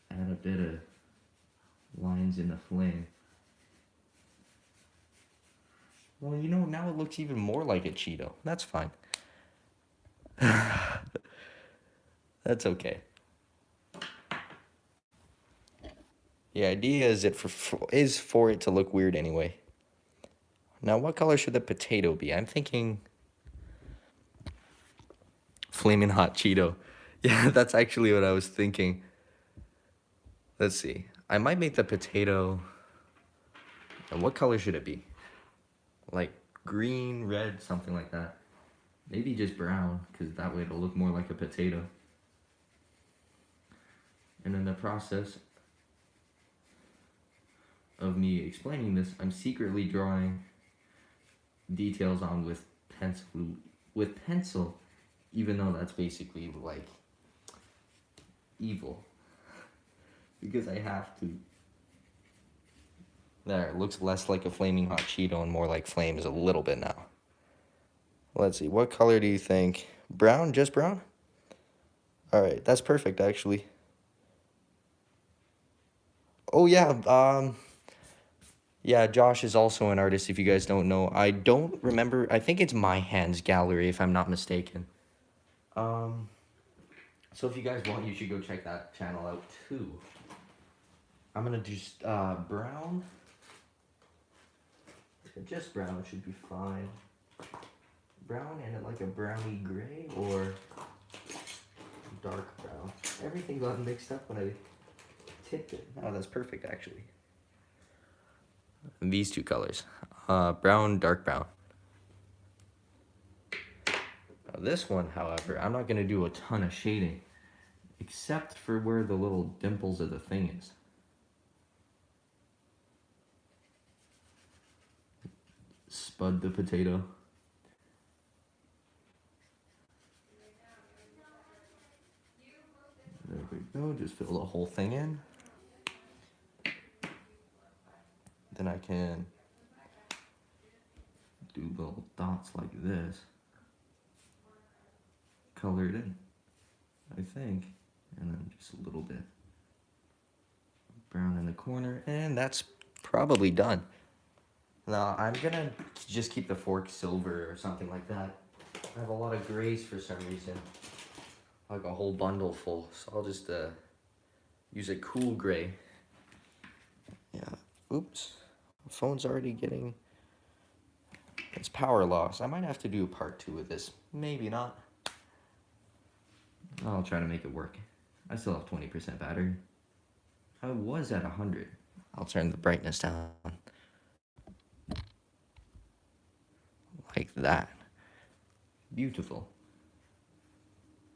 add a bit of lines in the flame. Well, you know, now it looks even more like a Cheeto. That's fine. That's okay. The idea is for it to look weird anyway. Now, what color should the potato be? I'm thinking flaming hot Cheeto. Yeah, that's actually what I was thinking. Let's see. I might make the potato. And what color should it be? Like green, red, something like that. Maybe just brown, because that way it'll look more like a potato. And in the process of me explaining this, I'm secretly drawing details on with pencil, even though that's basically like evil. Because I have to. There, it looks less like a flaming hot Cheeto and more like flames a little bit now. Let's see, what color do you think? Brown? Just brown? Alright, that's perfect actually. Oh yeah, yeah, Josh is also an artist if you guys don't know. I don't remember, I think it's My Hands Gallery if I'm not mistaken. So if you guys want, you should go check that channel out too. I'm gonna do brown. Just brown should be fine. Brown and like a browny gray or dark brown. Everything got mixed up when I tipped it. Oh, that's perfect actually. These two colors, brown, dark brown. Now this one, however, I'm not gonna do a ton of shading, except for where the little dimples of the thing is. Spud the potato. There we go, just fill the whole thing in. then I can do little dots like this. Color it in, I think. And then just a little bit brown in the corner, and that's probably done. Now I'm gonna just keep the fork silver or something like that. I have a lot of grays for some reason, like a whole bundle full, so I'll just use a cool gray. Yeah, oops, the phone's already getting its power loss. I might have to do a part 2 of this, maybe not. I'll try to make it work. I still have 20% battery. I was at 100. I'll turn the brightness down. Like that. Beautiful.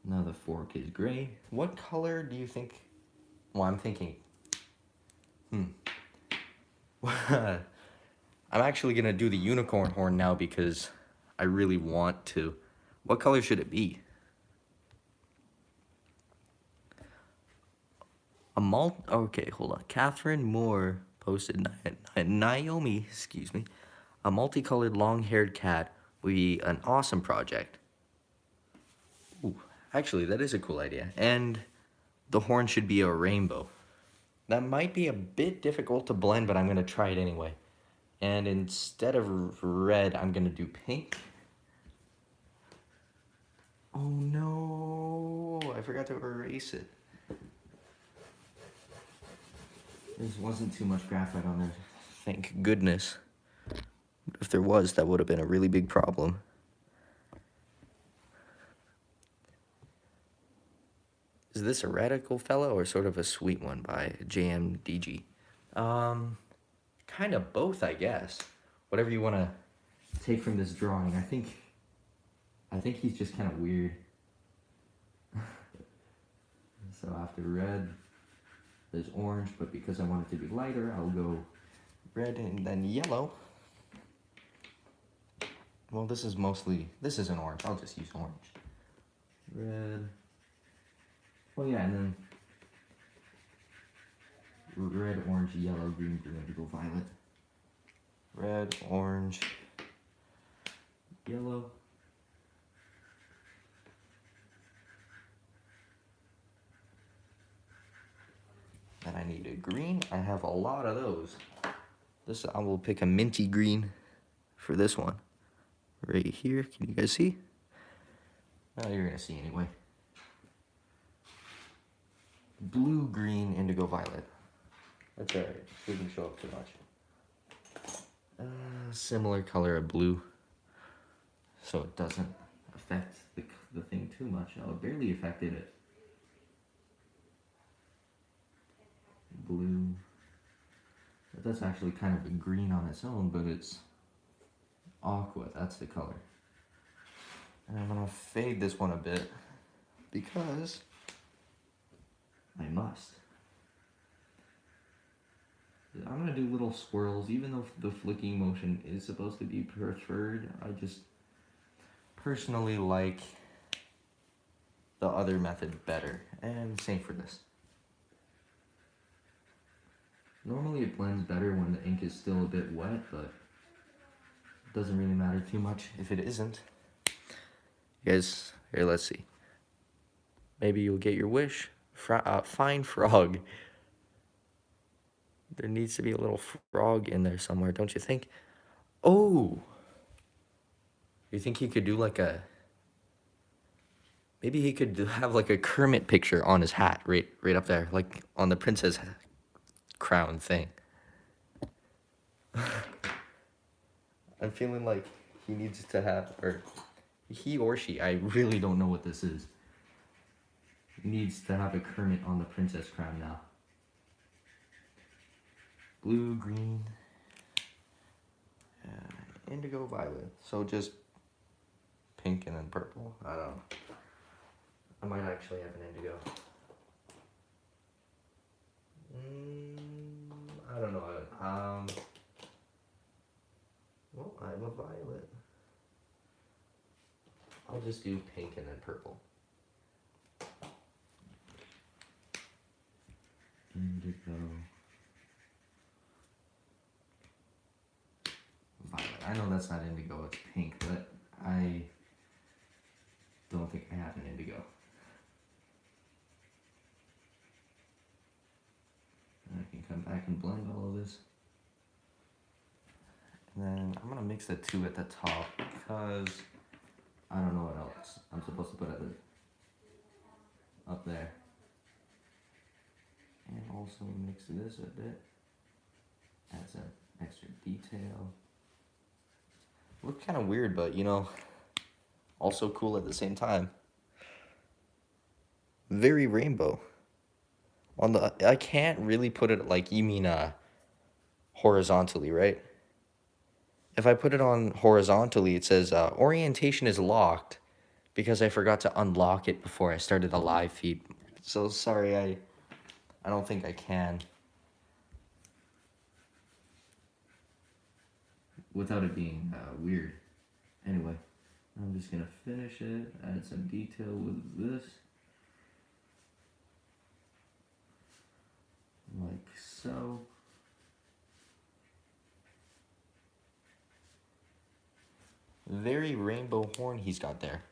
Now the fork is gray. What color do you think? Well, I'm thinking. I'm actually gonna do the unicorn horn now because I really want to. What color should it be? Okay, hold on. Catherine Moore posted Naomi, excuse me. A multicolored long-haired cat would be an awesome project. Ooh, actually, that is a cool idea. And the horn should be a rainbow. That might be a bit difficult to blend, but I'm gonna try it anyway. And instead of red, I'm gonna do pink. Oh no, I forgot to erase it. There wasn't too much graphite on there. Thank goodness. If there was, that would have been a really big problem. Is this a radical fellow or sort of a sweet one by JMDG? Kind of both, I guess. Whatever you want to take from this drawing. I think he's just kind of weird. So after red, there's orange, but because I want it to be lighter, I'll go red and then yellow. Well, this is an orange. I'll just use orange. Red. Oh yeah, and then red, orange, yellow, green, blue, indigo, violet. Red, orange, yellow. Then I need a green. I have a lot of those. I will pick a minty green for this one. Right here, can you guys see? Oh, you're gonna see anyway. Blue, green, indigo, violet. That's alright, shouldn't show up too much. Similar color of blue, so it doesn't affect the thing too much. Oh, it barely affected it. Blue. That's actually kind of a green on its own, but it's aqua, that's the color. And I'm gonna fade this one a bit because I must. I'm gonna do little swirls, even though the flicking motion is supposed to be preferred. I just personally like the other method better, and same for this. Normally it blends better when the ink is still a bit wet, but it doesn't really matter too much if it isn't. You guys, here, let's see. Maybe you'll get your wish. Find frog. There needs to be a little frog in there somewhere, don't you think? Oh! You think he could do like a... Maybe he could have like a Kermit picture on his hat, right up there, like on the princess crown thing. I'm feeling like he needs to have, or he or she, I really don't know what this is, needs to have a Kermit on the princess crown now. Blue, green, indigo, violet. So just pink and then purple. I don't know. I might actually have an indigo. I don't know. Well, I have a violet. I'll just do pink and then purple. Indigo. I know that's not indigo, it's pink, but I don't think I have an indigo. And I can come back and blend all of this. And then I'm gonna mix the two at the top because I don't know what else I'm supposed to put at the up there. And also mix this a bit. Adds some extra detail. Look kind of weird, but you know, also cool at the same time. Very rainbow. On the I can't really put it like you mean horizontally, right? If I put it on horizontally, it says orientation is locked because I forgot to unlock it before I started the live feed. So sorry, I don't think I can. Without it being weird. Anyway, I'm just gonna finish it, add some detail with this. Like so. Very rainbow horn he's got there.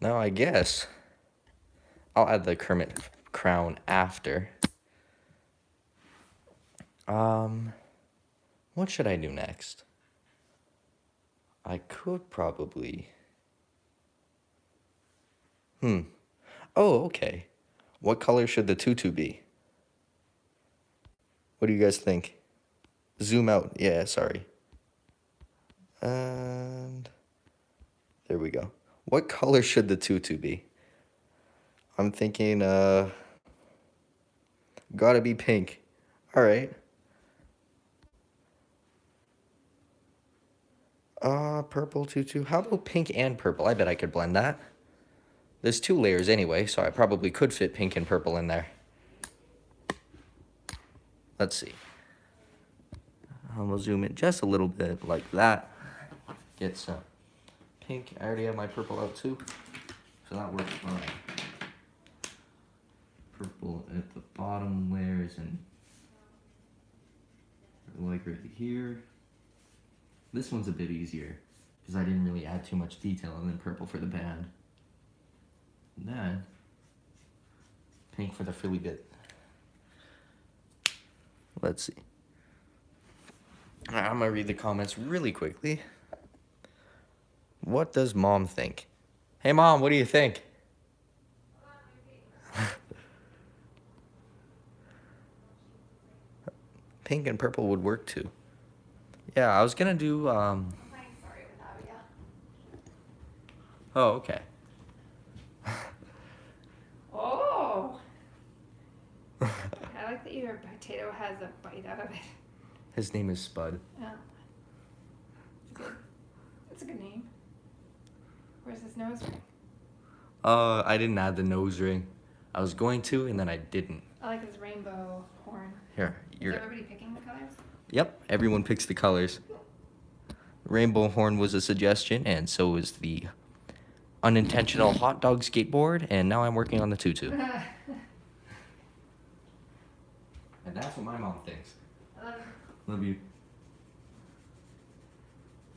Now I guess I'll add the Kermit crown after. What should I do next? I could probably... Oh, okay. What color should the tutu be? What do you guys think? Zoom out. Yeah, sorry. And there we go. What color should the tutu be? I'm thinking, gotta be pink. All right. Purple tutu. How about pink and purple? I bet I could blend that. There's 2 layers anyway, so I probably could fit pink and purple in there. Let's see. We'll zoom in just a little bit like that. Get some pink. I already have my purple out too, so that works fine. Purple at the bottom layers and like right here. This one's a bit easier because I didn't really add too much detail, and then purple for the band. And then pink for the frilly bit. Let's see. I'm gonna read the comments really quickly. What does Mom think? Hey Mom, what do you think? Pink and purple would work too. Yeah, I was gonna do I'm sorry without you. Oh, okay. Oh! I like that your potato has a bite out of it. His name is Spud. Yeah. Good. That's a good name. Where's his nose ring? I didn't add the nose ring. I was going to, and then I didn't. I like his rainbow horn. Here, Is everybody picking the colors? Yep, everyone picks the colors. Rainbow horn was a suggestion, and so was the unintentional hot dog skateboard, and now I'm working on the tutu. And that's what my mom thinks. I love it. Love you.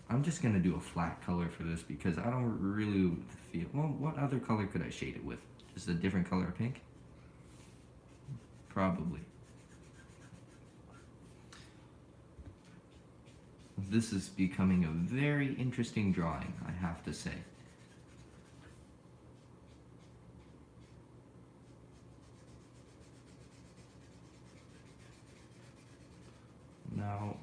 I'm just gonna do a flat color for this because I don't really feel... Well, what other color could I shade it with? Just a different color of pink? Probably. This is becoming a very interesting drawing, I have to say. Now,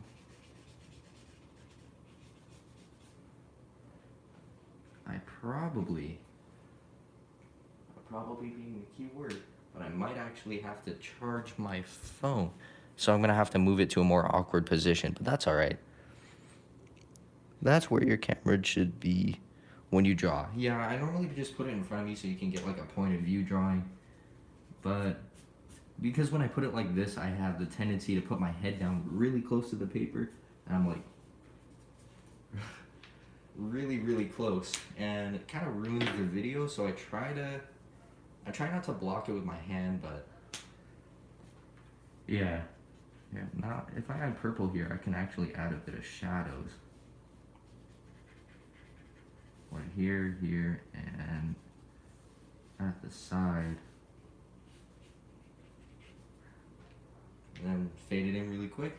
probably being the key word, but I might actually have to charge my phone. So I'm gonna have to move it to a more awkward position, but that's all right. That's where your camera should be when you draw. Yeah, I normally just put it in front of you so you can get like a point of view drawing, but because when I put it like this, I have the tendency to put my head down really close to the paper, and I'm like really close, and it kind of ruins the video. So I try not to block it with my hand, but yeah. Now if I add purple here, I can actually add a bit of shadows. here, here, and at the side. And then fade it in really quick.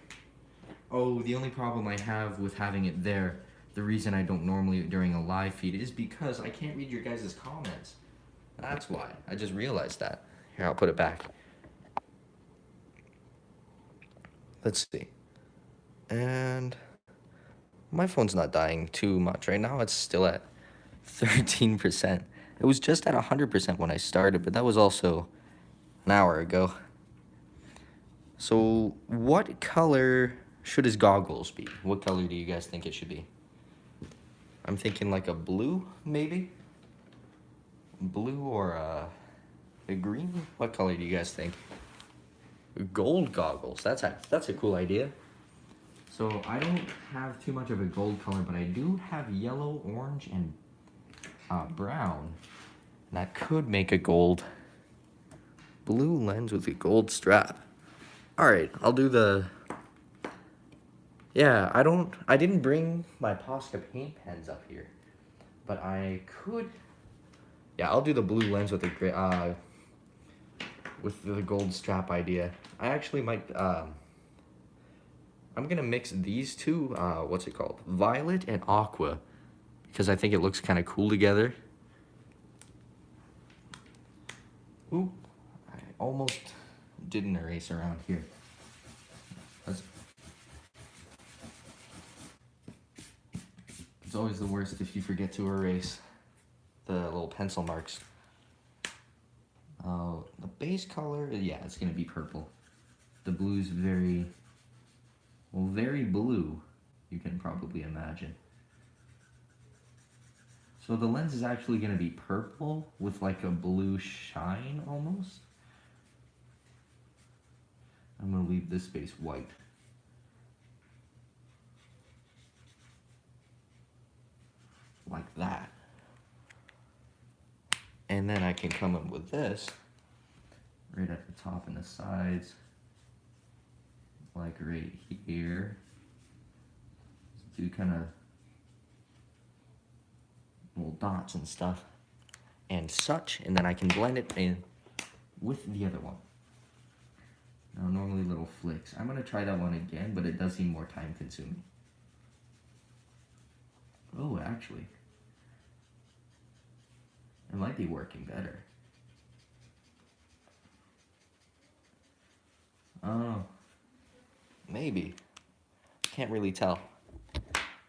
Oh, the only problem I have with having it there, the reason I don't normally during a live feed, is because I can't read your guys' comments. That's why. I just realized that. Here, I'll put it back. Let's see. And my phone's not dying too much right now. It's still at 13%. It was just at 100% when I started, but that was also an hour ago. So what color should his goggles be? What color do you guys think it should be? I'm thinking like a blue, maybe? Blue or a green? What color do you guys think? Gold goggles. That's a cool idea. So I don't have too much of a gold color, but I do have yellow, orange, and brown. And that could make a gold blue lens with a gold strap. All right, I'll do the. Yeah, I didn't bring my Posca paint pens up here, but I could. Yeah, I'll do the blue lens with the gold strap idea. I actually might. I'm gonna mix these two. What's it called? Violet and aqua, because I think it looks kind of cool together. Ooh, I almost didn't erase around here. It's always the worst if you forget to erase the little pencil marks. The base color, yeah, it's gonna be purple. The blue's very blue, you can probably imagine. So the lens is actually gonna be purple with like a blue shine almost. I'm gonna leave this space white. Like that. And then I can come in with this right at the top and the sides, like right here. Do kind of little dots and stuff and such, and then I can blend it in with the other one. Now normally little flicks. I'm gonna try that one again, but it does seem more time consuming. Oh, actually, it might be working better. Oh, maybe. Can't really tell.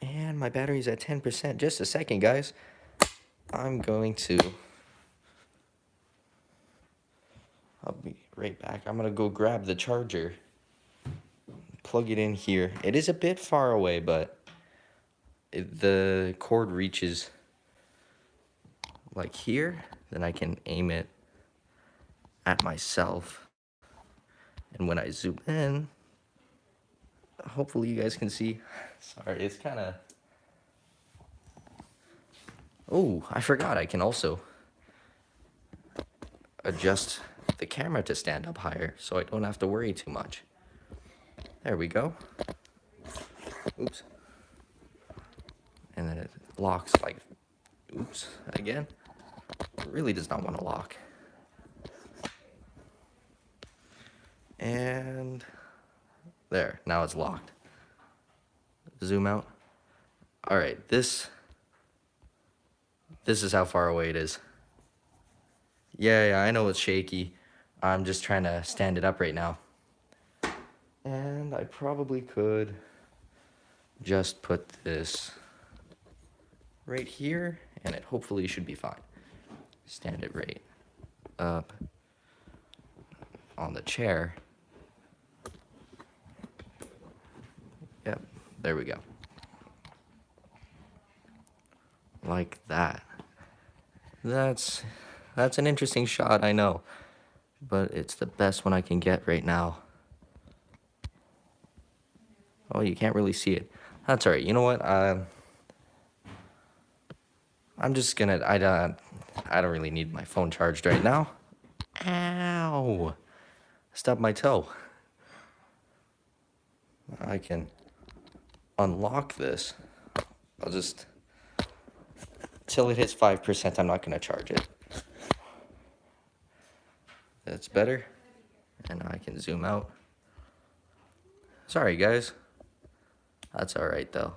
And my battery's at 10%. Just a second, guys. I'm going to... I'll be right back. I'm gonna go grab the charger. Plug it in here. It is a bit far away, but the cord reaches like here. Then I can aim it at myself. And when I zoom in, hopefully you guys can see. Sorry, it's kind of... Oh, I forgot I can also adjust the camera to stand up higher so I don't have to worry too much. There we go. Oops. And then it locks like, oops, again. It really does not want to lock. And there, now it's locked. Zoom out. All right, this is how far away it is. Yeah, I know it's shaky. I'm just trying to stand it up right now. And I probably could just put this right here, and it hopefully should be fine. Stand it right up on the chair. Yep, there we go. Like that. That's an interesting shot, I know, but it's the best one I can get right now. Oh, you can't really see it. That's all right. You know what? I'm just gonna. I don't really need my phone charged right now. Ow! Stubbed my toe. I can unlock this. I'll just till it hits 5%, I'm not going to charge it. That's better. And I can zoom out. Sorry, guys. That's all right, though.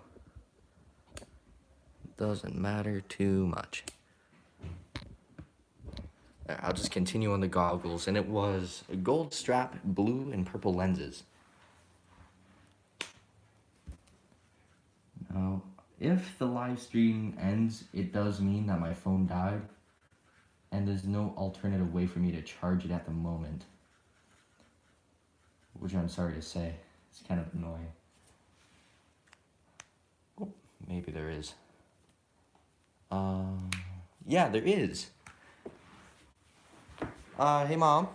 Doesn't matter too much. I'll just continue on the goggles, and it was a gold strap, blue and purple lenses. Now, if the live stream ends, it does mean that my phone died, and there's no alternative way for me to charge it at the moment. Which I'm sorry to say, it's kind of annoying. Oh, maybe there is. Yeah, there is. Hey, Mom.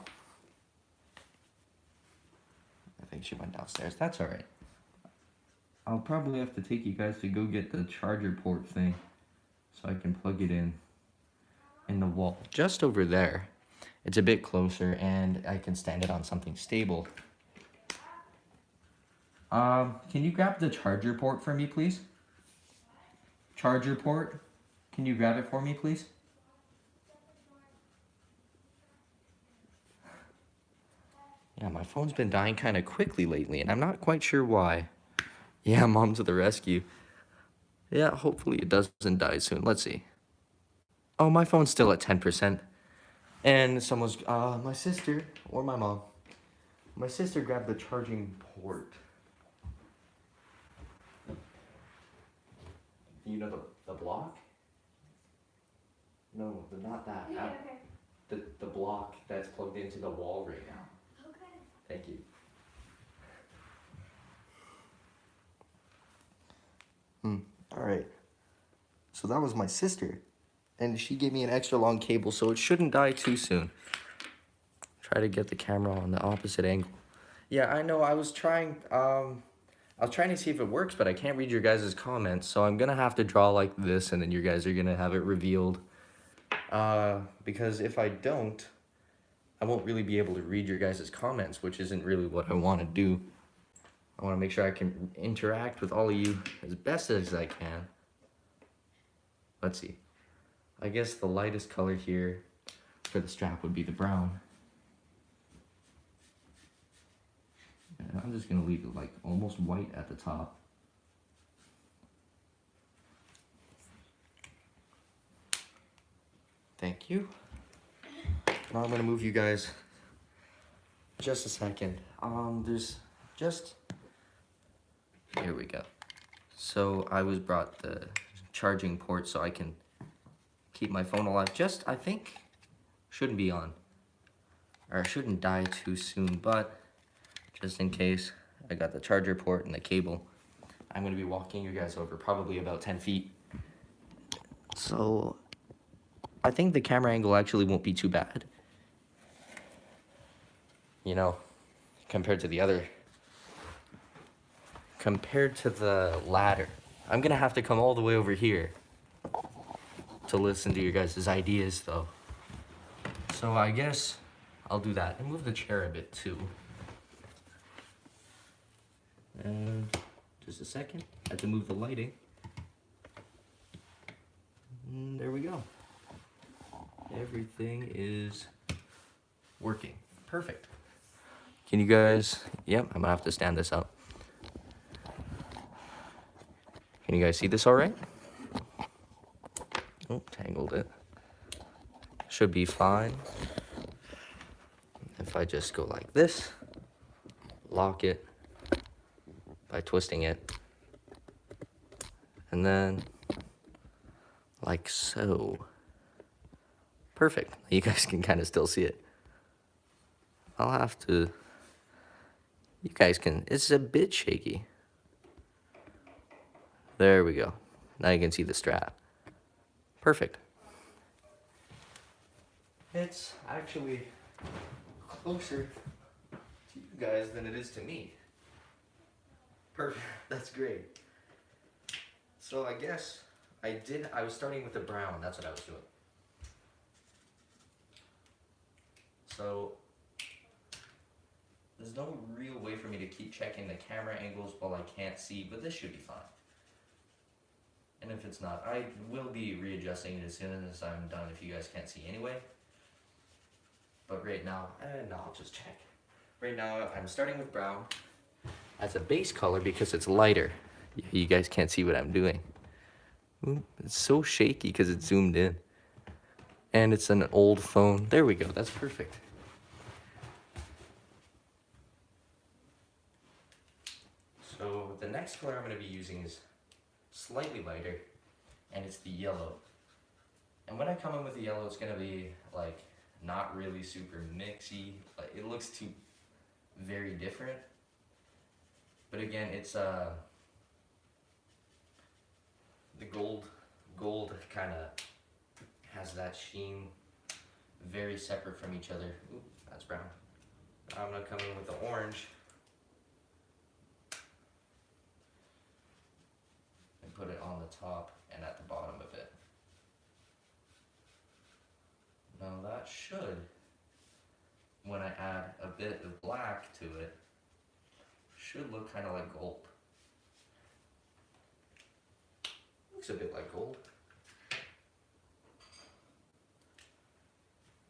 I think she went downstairs. That's alright. I'll probably have to take you guys to go get the charger port thing so I can plug it in the wall. Just over there. It's a bit closer and I can stand it on something stable. Can you grab the charger port for me, please? Charger port? Can you grab it for me, please? Yeah, my phone's been dying kind of quickly lately, and I'm not quite sure why. Yeah, Mom to the rescue. Yeah, hopefully it doesn't die soon. Let's see. Oh, my phone's still at 10%. And someone's, my sister or my mom. My sister grabbed the charging port. You know the block? No, not that. Yeah, okay. The block that's plugged into the wall right now. Okay. Thank you. Alright. So that was my sister. And she gave me an extra long cable, so it shouldn't die too soon. Try to get the camera on the opposite angle. Yeah, I know, I was trying to see if it works, but I can't read your guys' comments, so I'm gonna have to draw like this, and then you guys are gonna have it revealed. Because if I don't, I won't really be able to read your guys' comments, which isn't really what I want to do. I want to make sure I can interact with all of you as best as I can. Let's see. I guess the lightest color here for the strap would be the brown. And I'm just going to leave it like almost white at the top. Thank you. Now I'm going to move you guys just a second. There's just... Here we go. So I was brought the charging port so I can keep my phone alive. Just, I think, shouldn't be on. Or shouldn't die too soon, but just in case, I got the charger port and the cable. I'm going to be walking you guys over probably about 10 feet. So I think the camera angle actually won't be too bad. You know, compared to the ladder. I'm gonna have to come all the way over here to listen to your guys' ideas though. So I guess I'll do that and move the chair a bit too. Just a second, I have to move the lighting. And there we go. Everything is working. Perfect. Can you guys, yep, I'm gonna have to stand this up. Can you guys see this all right? Oh, tangled it. Should be fine. If I just go like this, lock it by twisting it, and then like so. Perfect. You guys can kind of still see it. I'll have to, you guys can, it's a bit shaky. There we go. Now you can see the strap. Perfect. It's actually closer to you guys than it is to me. Perfect. That's great. So I guess I was starting with the brown. That's what I was doing. So there's no real way for me to keep checking the camera angles while I can't see, but this should be fine. And if it's not, I will be readjusting it as soon as I'm done if you guys can't see anyway. But right now, no, I'll just check. Right now, I'm starting with brown as a base color because it's lighter. You guys can't see what I'm doing. Ooh, it's so shaky because it's zoomed in. And it's an old phone. There we go, that's perfect. So the next color I'm going to be using is slightly lighter, and it's the yellow. And when I come in with the yellow, it's going to be like not really super mixy. Like, it looks too very different. But again, it's the gold kind of has that sheen, very separate from each other. Ooh, that's brown. I'm gonna come in with the orange and put it on the top and at the bottom of it. Now that should, when I add a bit of black to it, should look kind of like gold. Looks a bit like gold.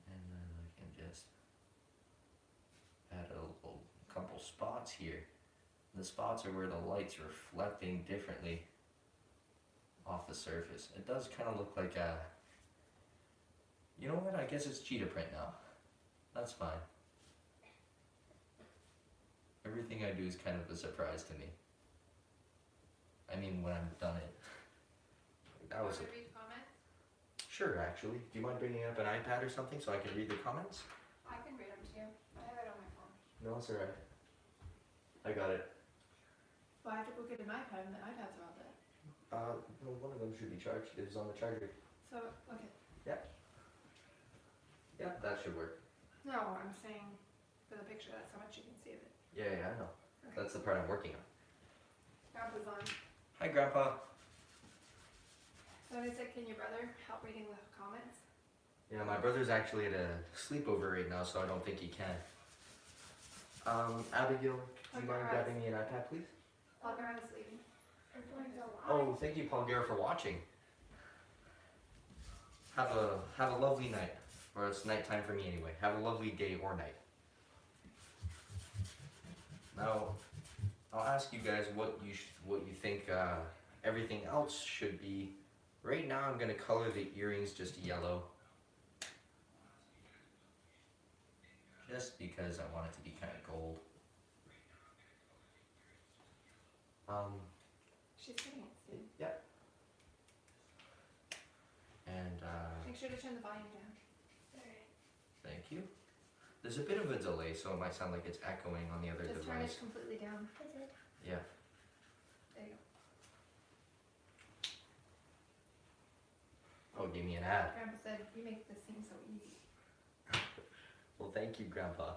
And then I can just add a couple spots here. The spots are where the light's reflecting differently off the surface. It does kind of look like a, you know what, I guess it's cheetah print now. That's fine. Everything I do is kind of a surprise to me. I mean, when I'm done it. That was Want to read comments? Sure, actually. Do you mind bringing up an iPad or something so I can read the comments? I can read them too. I have it on my phone. No, it's alright. I got it. Well, I have to go get an iPad, and the iPads are all dead. No, one of them should be charged. It was on the charger. So, okay. Yeah, that should work. No, I'm saying for the picture, that's how much you can see of it. Yeah, I know. Okay. That's the part I'm working on. Grandpa's on. Hi, Grandpa. So they said, can your brother help reading the comments? Yeah, my brother's actually at a sleepover right now, so I don't think he can. Abigail, do you mind grabbing me an iPad, please? Paul Graham is leaving. Oh, thank you, Paul Gare, for watching. Have a lovely night, or it's nighttime for me anyway. Have a lovely day or night. Now, I'll ask you guys what you think everything else should be. Right now, I'm gonna color the earrings just yellow, just because I want it to be kind of gold. She's getting it soon. Yep. And Make sure to turn the volume down. thank you. There's a bit of a delay, so it might sound like it's echoing on the other Just turn device. it completely down. Yeah. There you Oh, give me an go. ad. Grandpa said, you make this seem so easy. Well, thank you, Grandpa.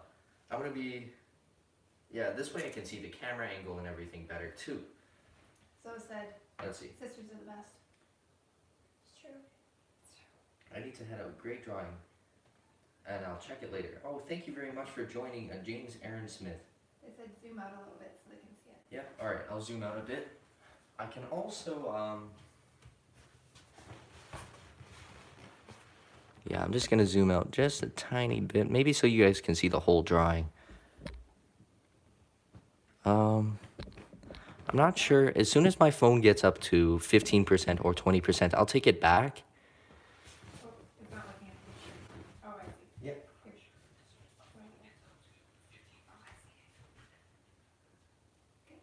I'm gonna be, yeah, this way I can see the camera angle and everything better too. So said, Let's see. sisters are the best. It's true. I need to head out. Great drawing. And I'll check it later. Oh, thank you very much for joining James Aaron Smith. They said zoom out a little bit so they can see it. Yeah, alright, I'll zoom out a bit. I can also, yeah, I'm just gonna zoom out just a tiny bit, maybe so you guys can see the whole drawing. I'm not sure. As soon as my phone gets up to 15% or 20%, I'll take it back. Oh, it's not looking at the picture. Oh, I see. Yep. Here. Right there. Oh, I see it.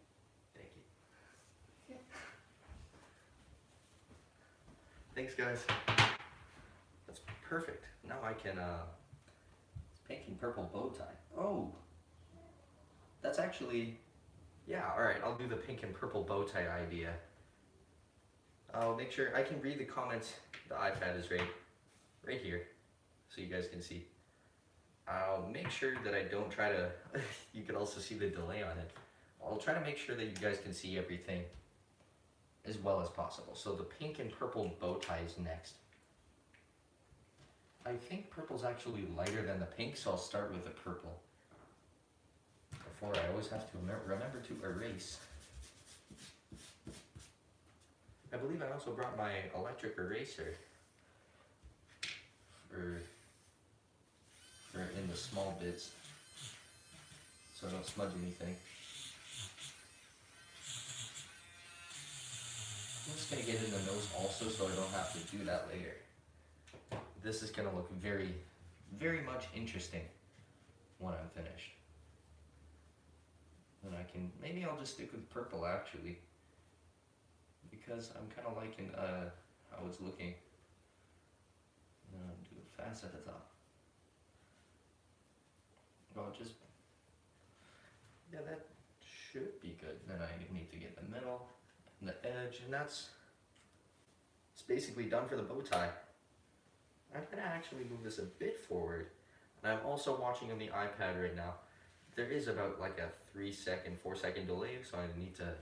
Thank you. Yep. Thanks, guys. That's perfect. Now I can, it's pink and purple bow tie. Oh, that's actually, yeah, alright, I'll do the pink and purple bow tie idea. I'll make sure, I can read the comments. The iPad is right here, so you guys can see. I'll make sure that I don't try to, you can also see the delay on it. I'll try to make sure that you guys can see everything as well as possible. So the pink and purple bow tie is next. I think purple's actually lighter than the pink, so I'll start with the purple. Before I always have to remember to erase. I believe I also brought my electric eraser for in the small bits so I don't smudge anything. I'm just gonna get in the nose also so I don't have to do that later. This is gonna look very, very much interesting when I'm finished. And maybe I'll just stick with purple actually, because I'm kind of liking how it's looking. Do it fast at the top. Well, yeah, that should be good. Then I need to get the middle and the edge, and it's basically done for the bow tie. I'm gonna actually move this a bit forward, and I'm also watching on the iPad right now. There is about like a 3-second, 4-second delay, so I need to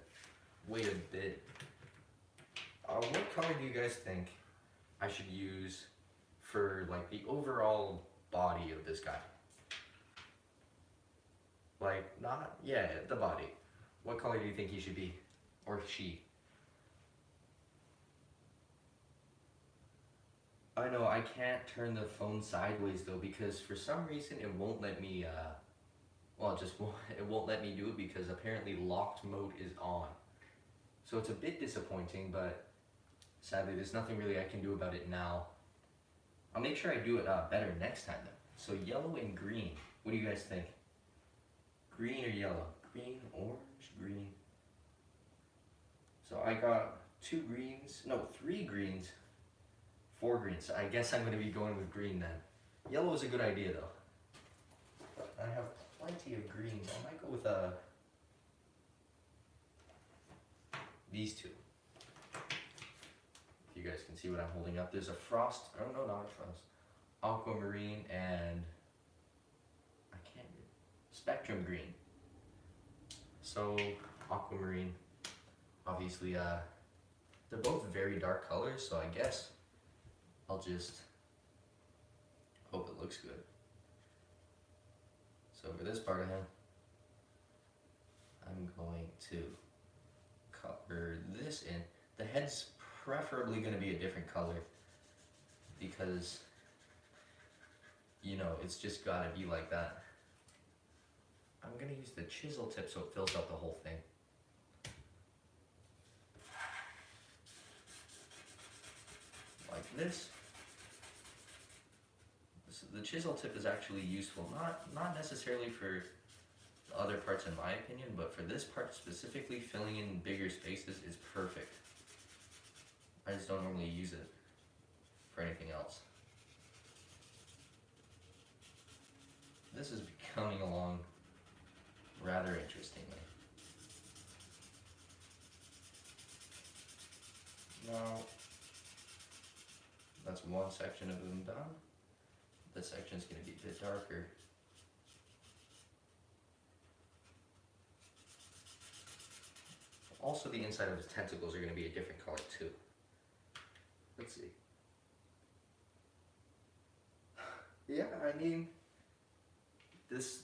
wait a bit. What color do you guys think I should use for like the overall body of this guy? Like, the body. What color do you think he should be? Or she? I know, I can't turn the phone sideways though, because for some reason it won't let me, it won't let me do it because apparently locked mode is on. So it's a bit disappointing, but sadly there's nothing really I can do about it now. I'll make sure I do it better next time though. So yellow and green, what do you guys think? Green or yellow? Green, orange, green. So I got 3 greens, 4 greens. I guess I'm gonna be going with green then. Yellow is a good idea though. I have plenty of greens. I might go with these two. If you guys can see what I'm holding up, there's a frost. Oh no, not a frost. Aquamarine and spectrum green. So aquamarine, obviously, they're both very dark colors. So I guess I'll just hope it looks good. So for this part of him, I'm going to color this in. The head's preferably going to be a different color because, it's just got to be like that. I'm going to use the chisel tip so it fills out the whole thing. Like this. The chisel tip is actually useful, not necessarily for the other parts in my opinion, but for this part specifically, filling in bigger spaces is perfect. I just don't normally use it for anything else. This is coming along rather interestingly. Now, that's one section of them done. This section's going to be a bit darker. Also, the inside of his tentacles are going to be a different color too. Let's see. Yeah, I mean,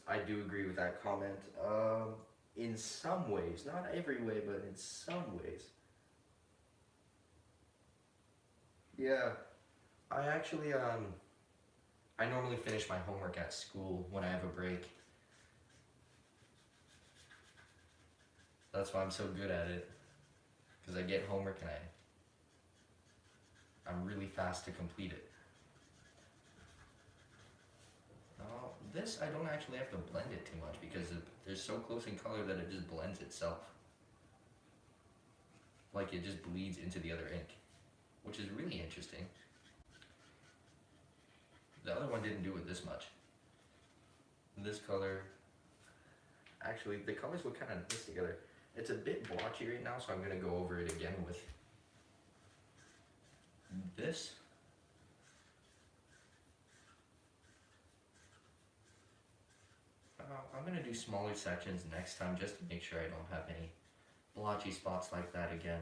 I do agree with that comment. In some ways, not every way, but in some ways. Yeah, I actually, I normally finish my homework at school when I have a break. That's why I'm so good at it. Because I get homework and I'm really fast to complete it. Now, this I don't actually have to blend it too much because they're so close in color that it just blends itself. Like it just bleeds into the other ink, which is really interesting. The other one didn't do it this much. This color, actually the colors look kind of nice together. It's a bit blotchy right now, so I'm going to go over it again with this. I'm going to do smaller sections next time just to make sure I don't have any blotchy spots like that again.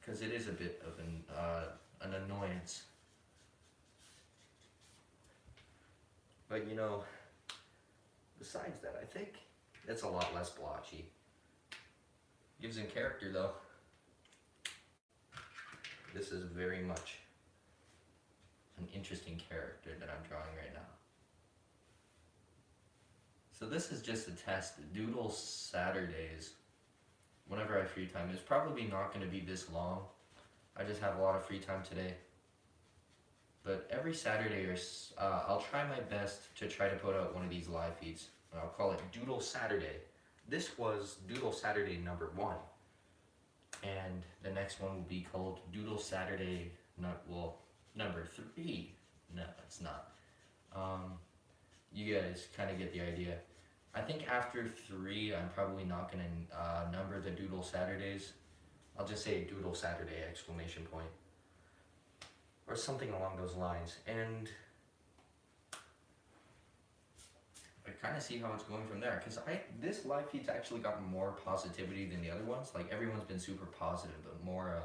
Because it is a bit of an annoyance. But besides that, I think it's a lot less blotchy. Gives him character though. this is very much an interesting character that I'm drawing right now. So this is just a test. Doodle Saturdays. Whenever I have free time, it's probably not going to be this long. I just have a lot of free time today. But every Saturday, I'll try my best to try to put out one of these live feeds. And I'll call it Doodle Saturday. This was Doodle Saturday number 1. And the next one will be called Doodle Saturday, number 3. No, it's not. You guys kind of get the idea. I think after 3, I'm probably not going to number the Doodle Saturdays. I'll just say Doodle Saturday exclamation point. Or something along those lines. And I kind of see how it's going from there. Because this live feed's actually gotten more positivity than the other ones. Like, everyone's been super positive, but more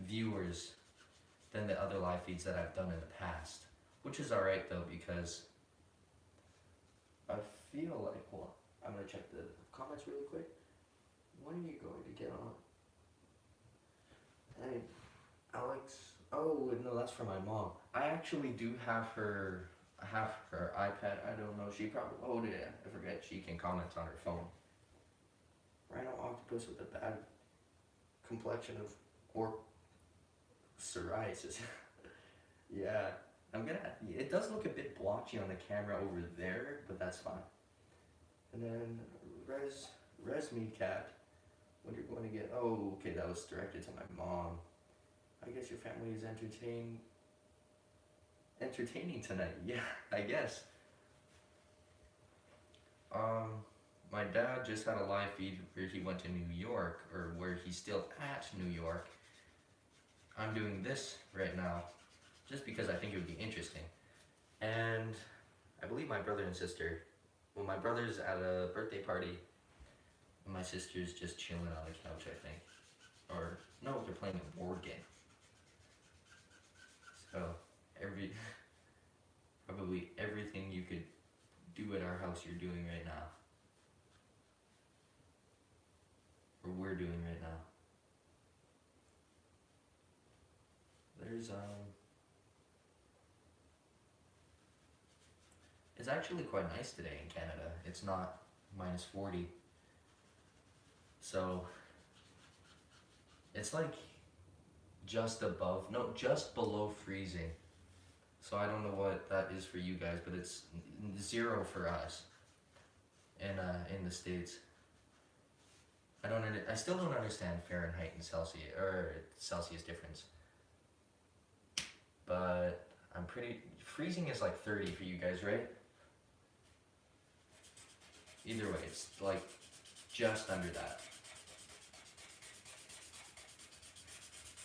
viewers than the other live feeds that I've done in the past. Which is alright though, because I feel like, hold on, I'm going to check the comments really quick. When are you going to get on? Hey, Alex. Oh, no, that's for my mom. I actually do have her iPad. I don't know. She probably, oh yeah, I forget. She can comment on her phone. Rhino octopus with a bad complexion of, or psoriasis. Yeah, it does look a bit blotchy on the camera over there, but that's fine. And then Resme Cat, when you're going to get, oh, okay, that was directed to my mom. I guess your family is entertaining tonight. Yeah, I guess. My dad just had a live feed where he went to New York, or where he's still at New York. I'm doing this right now, just because I think it would be interesting. And I believe my brother and sister, well, my brother's at a birthday party, and my sister's just chilling on the couch, I think. Or, no, they're playing a board game. So, probably everything you could do at our house you're doing right now. Or we're doing right now. There's, it's actually quite nice today in Canada. It's not -40. So, it's like just below freezing. So I don't know what that is for you guys, but it's 0 for us in the States. I still don't understand Fahrenheit and Celsius, or Celsius difference. But freezing is like 30 for you guys, right? Either way, it's like just under that.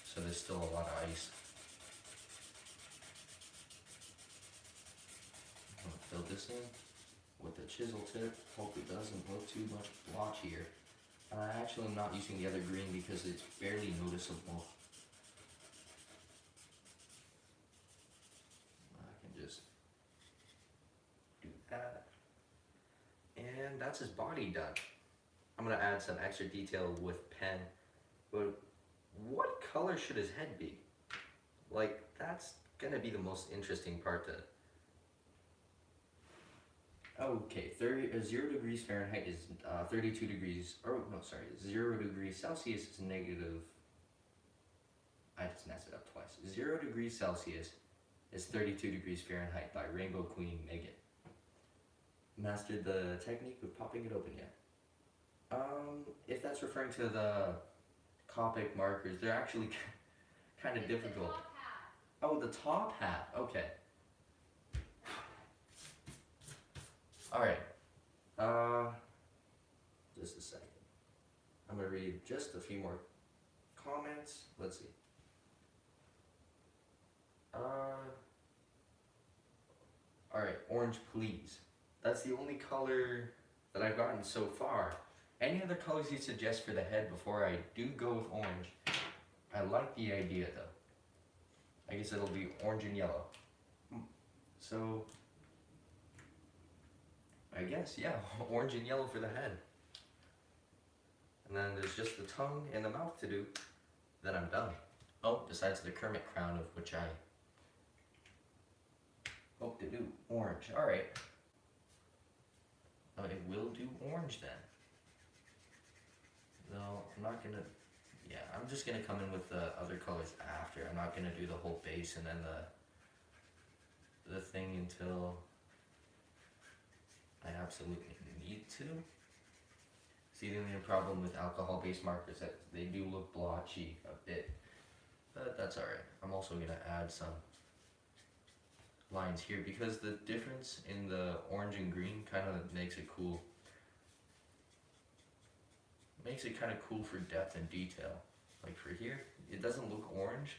So there's still a lot of ice. I'm gonna fill this in with the chisel tip. Hope it doesn't look too much blotchier. And I actually am not using the other green because it's barely noticeable. I can just do that. And that's his body done. I'm gonna add some extra detail with pen. But what color should his head be? Like, that's gonna be the most interesting part to... Okay, 0 degrees Fahrenheit is 32 degrees, or no, sorry, 0 degrees Celsius is negative, I just messed it up twice. 0 degrees Celsius is 32 degrees Fahrenheit by Rainbow Queen Megan. Mastered the technique of popping it open yet? If that's referring to the Copic markers, they're actually kind of difficult. Oh, the top hat, okay. Alright, just a second. I'm gonna read just a few more comments. Let's see. Alright, orange please. That's the only color that I've gotten so far. Any other colors you suggest for the head before I do go with orange? I like the idea though. I guess it'll be orange and yellow. So, I guess, yeah, orange and yellow for the head. And then there's just the tongue and the mouth to do. Then I'm done. Oh, besides the Kermit crown, of which I hope to do orange. Alright. I will do orange then. No, I'm not gonna. Yeah, I'm just gonna come in with the other colors after. I'm not gonna do the whole base and then the thing until I absolutely need to. See, the only problem with alcohol-based markers is that they do look blotchy a bit, but that's alright. I'm also gonna add some lines here because the difference in the orange and green kind of makes it cool. Makes it kind of cool for depth and detail. Like for here, it doesn't look orange.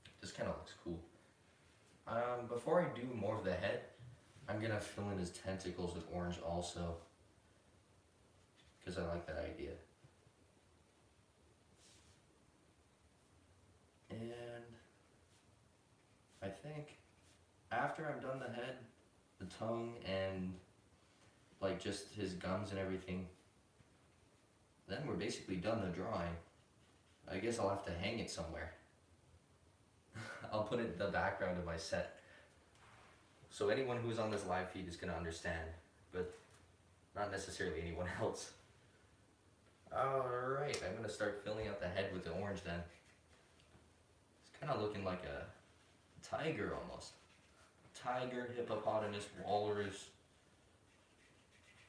It just kind of looks cool. Before I do more of the head, I'm gonna fill in his tentacles with orange also, because I like that idea. And I think after I'm done the head, the tongue, and like just his gums and everything, then we're basically done the drawing. I guess I'll have to hang it somewhere. I'll put it in the background of my set. So anyone who's on this live feed is gonna understand, but not necessarily anyone else. Alright, I'm gonna start filling out the head with the orange then. It's kinda looking like a tiger almost. Tiger, hippopotamus, walrus,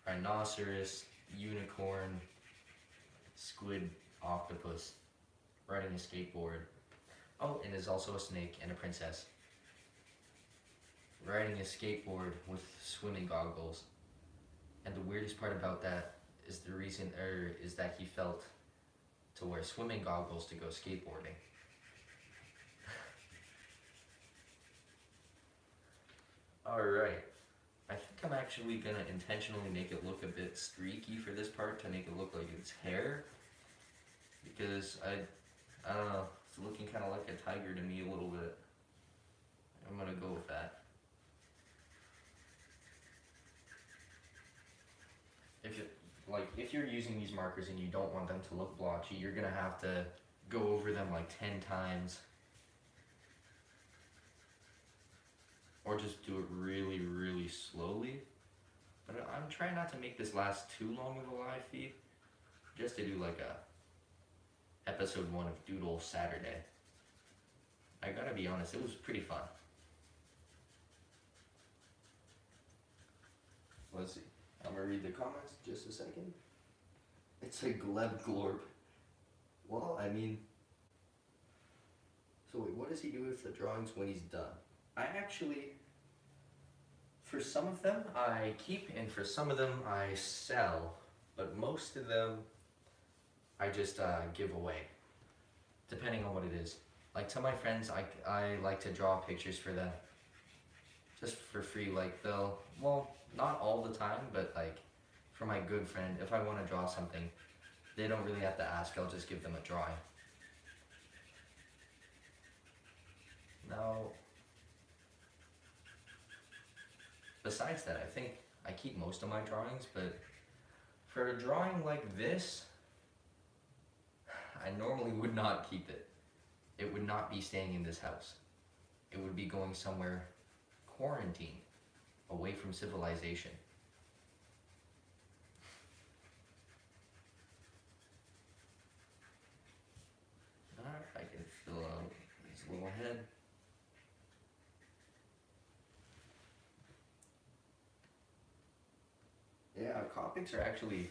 rhinoceros, unicorn, squid, octopus, riding a skateboard. Oh, and there's also a snake and a princess. Riding a skateboard with swimming goggles. And the weirdest part about that is the reason, is that he felt to wear swimming goggles to go skateboarding. Alright. I think I'm actually gonna intentionally make it look a bit streaky for this part to make it look like it's hair. Because I don't know, it's looking kind of like a tiger to me a little bit. I'm gonna go with that. If you're using these markers and you don't want them to look blotchy, you're gonna have to go over them like 10 times. Or just do it really, really slowly. But I'm trying not to make this last too long of a live feed. Just to do like a episode 1 of Doodle Saturday. I gotta be honest, it was pretty fun. Let's see. I'm gonna read the comments just a second. It's a Gleb Glorp. Well, I mean, so wait, what does he do with the drawings when he's done? I actually, for some of them I keep and for some of them I sell, but most of them I just give away, depending on what it is. Like to my friends, I like to draw pictures for them, just for free. Like they'll, well, not all the time, but like for my good friend, if I want to draw something, they don't really have to ask, I'll just give them a drawing. Now, besides that, I think I keep most of my drawings, but for a drawing like this, I normally would not keep it. It would not be staying in this house. It would be going somewhere quarantined, away from civilization. Alright, I can fill out his little head. Yeah, Copics are actually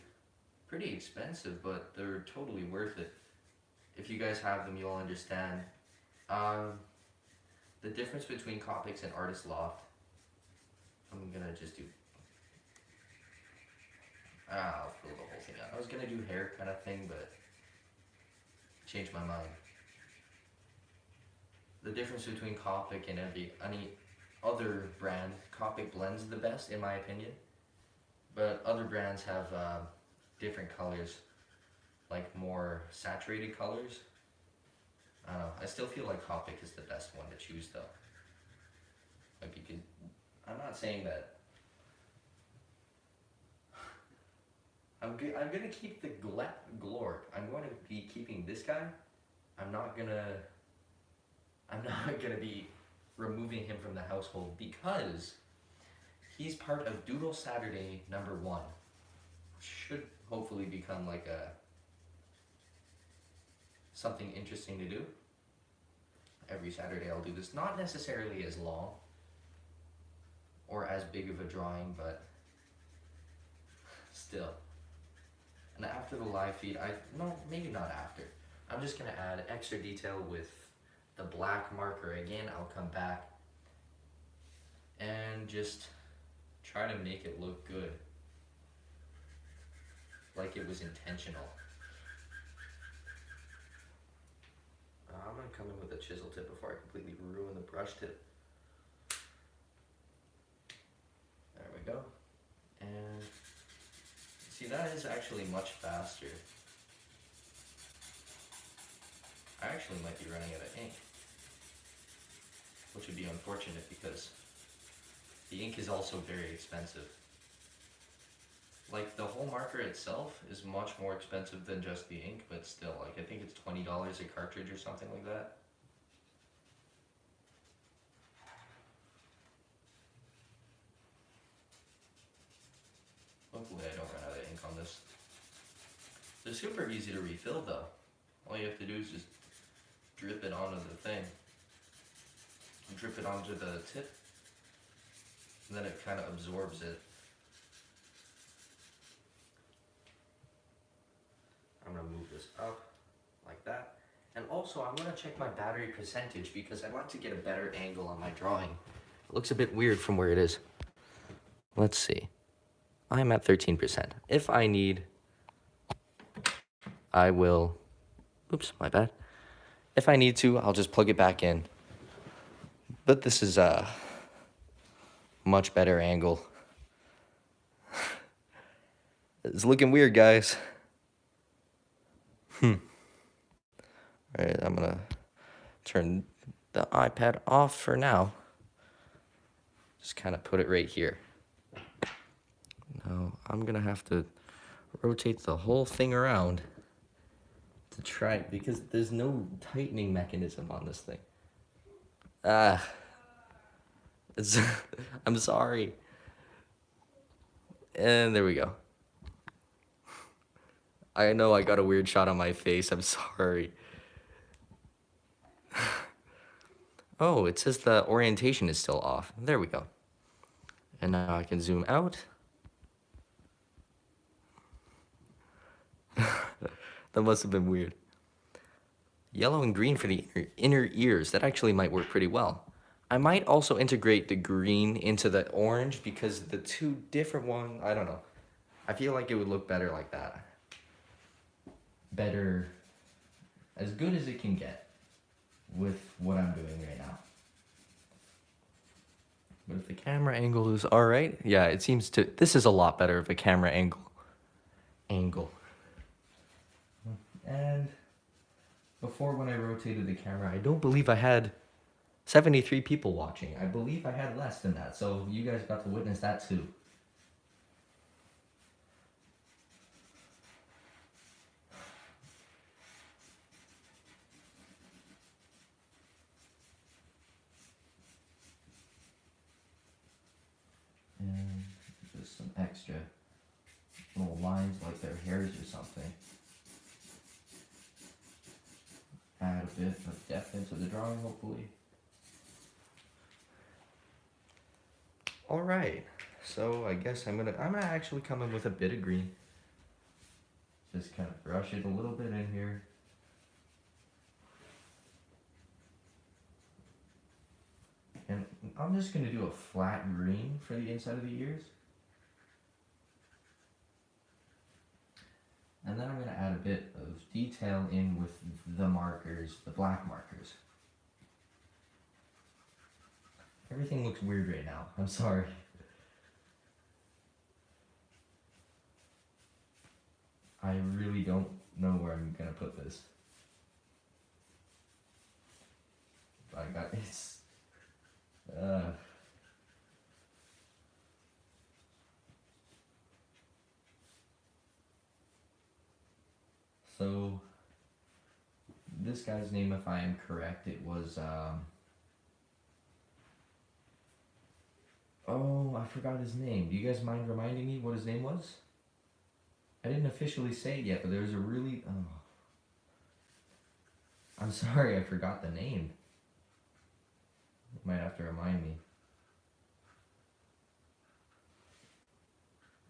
pretty expensive, but they're totally worth it. If you guys have them, you'll understand. The difference between Copics and Artist Loft, I'm gonna just do, I'll fill the whole thing out. I was gonna do hair kind of thing, but changed my mind. The difference between Copic and any other brand, Copic blends the best in my opinion, but other brands have different colors, like more saturated colors. I don't know, I still feel like Copic is the best one to choose though. Like you could, I'm not saying that. I'm gonna keep the Glorp. I'm going to be keeping this guy, I'm not gonna be removing him from the household because he's part of Doodle Saturday #1. Should hopefully become like a something interesting to do. Every Saturday I'll do this. Not necessarily as long or as big of a drawing, but still. And after the live feed, maybe not after. I'm just gonna add extra detail with the black marker again. I'll come back and just try to make it look good, like it was intentional. I'm gonna come in with a chisel tip before I completely ruin the brush tip. There we go. And see, that is actually much faster. I actually might be running out of ink, which would be unfortunate because the ink is also very expensive. Like, the whole marker itself is much more expensive than just the ink, but still, like, I think it's $20 a cartridge or something like that. Hopefully I don't run out of ink on this. They're super easy to refill though. All you have to do is just drip it onto the thing. Drip it onto the tip, and then it kind of absorbs it. I'm gonna move this up like that. And also I'm gonna check my battery percentage because I'd like to get a better angle on my drawing. It looks a bit weird from where it is. Let's see. I'm at 13%. If I need, I will, oops, my bad. If I need to, I'll just plug it back in. But this is a much better angle. It's looking weird, guys. Alright, I'm gonna turn the iPad off for now. Just kind of put it right here. Now, I'm gonna have to rotate the whole thing around to try, because there's no tightening mechanism on this thing. I'm sorry. And there we go. I know I got a weird shot on my face. I'm sorry. Oh, it says the orientation is still off. There we go. And now I can zoom out. That must have been weird. Yellow and green for the inner ears. That actually might work pretty well. I might also integrate the green into the orange because the two different ones, I don't know. I feel like it would look better like that. Better, as good as it can get with what I'm doing right now. But if the camera angle is all right, yeah, it seems to, this is a lot better of a camera angle. And before, when I rotated the camera, I don't believe I had 73 people watching. I believe I had less than that, so you guys got to witness that too. And just some extra little lines like their hairs or something. Add a bit of depth into the drawing, hopefully. All right, so I guess I'm gonna actually come in with a bit of green. Just kind of brush it a little bit in here. And I'm just gonna do a flat green for the inside of the ears. And then I'm gonna add a bit of detail in with the markers, the black markers. Everything looks weird right now, I'm sorry. I really don't know where I'm gonna put this. I got it's so this guy's name, if I am correct. It was, oh, I forgot his name. Do you guys mind reminding me what his name was? I didn't officially say it yet, but there was a really, oh. I'm sorry, I forgot the name. You might have to remind me.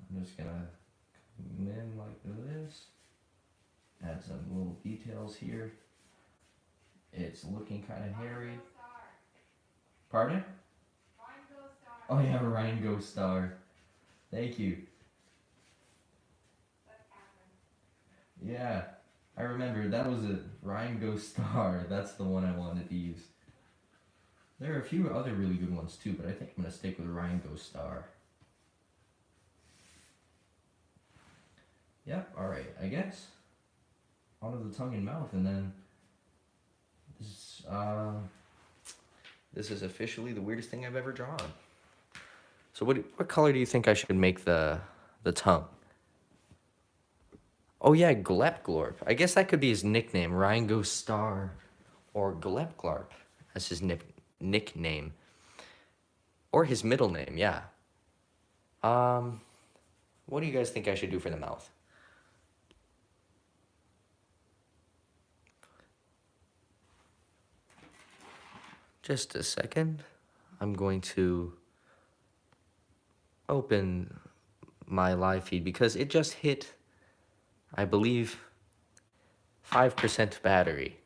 I'm just gonna come in like this. Add some little details here. It's looking kind of hairy. Pardon? Oh yeah, Ryan Go Star. Thank you. Yeah, I remember that was a Ryan Go Star. That's the one I wanted to use. There are a few other really good ones too, but I think I'm gonna stick with Ryan Go Star. Yep. All right. I guess onto the tongue and mouth, and then this is officially the weirdest thing I've ever drawn. So what color do you think I should make the tongue? Oh yeah, Glepglorp. I guess that could be his nickname, Ryan Go Star, or Glepglorp. That's his nickname, or his middle name. Yeah. What do you guys think I should do for the mouth? Just a second. I'm going to open my live feed because it just hit, I believe, 5% battery.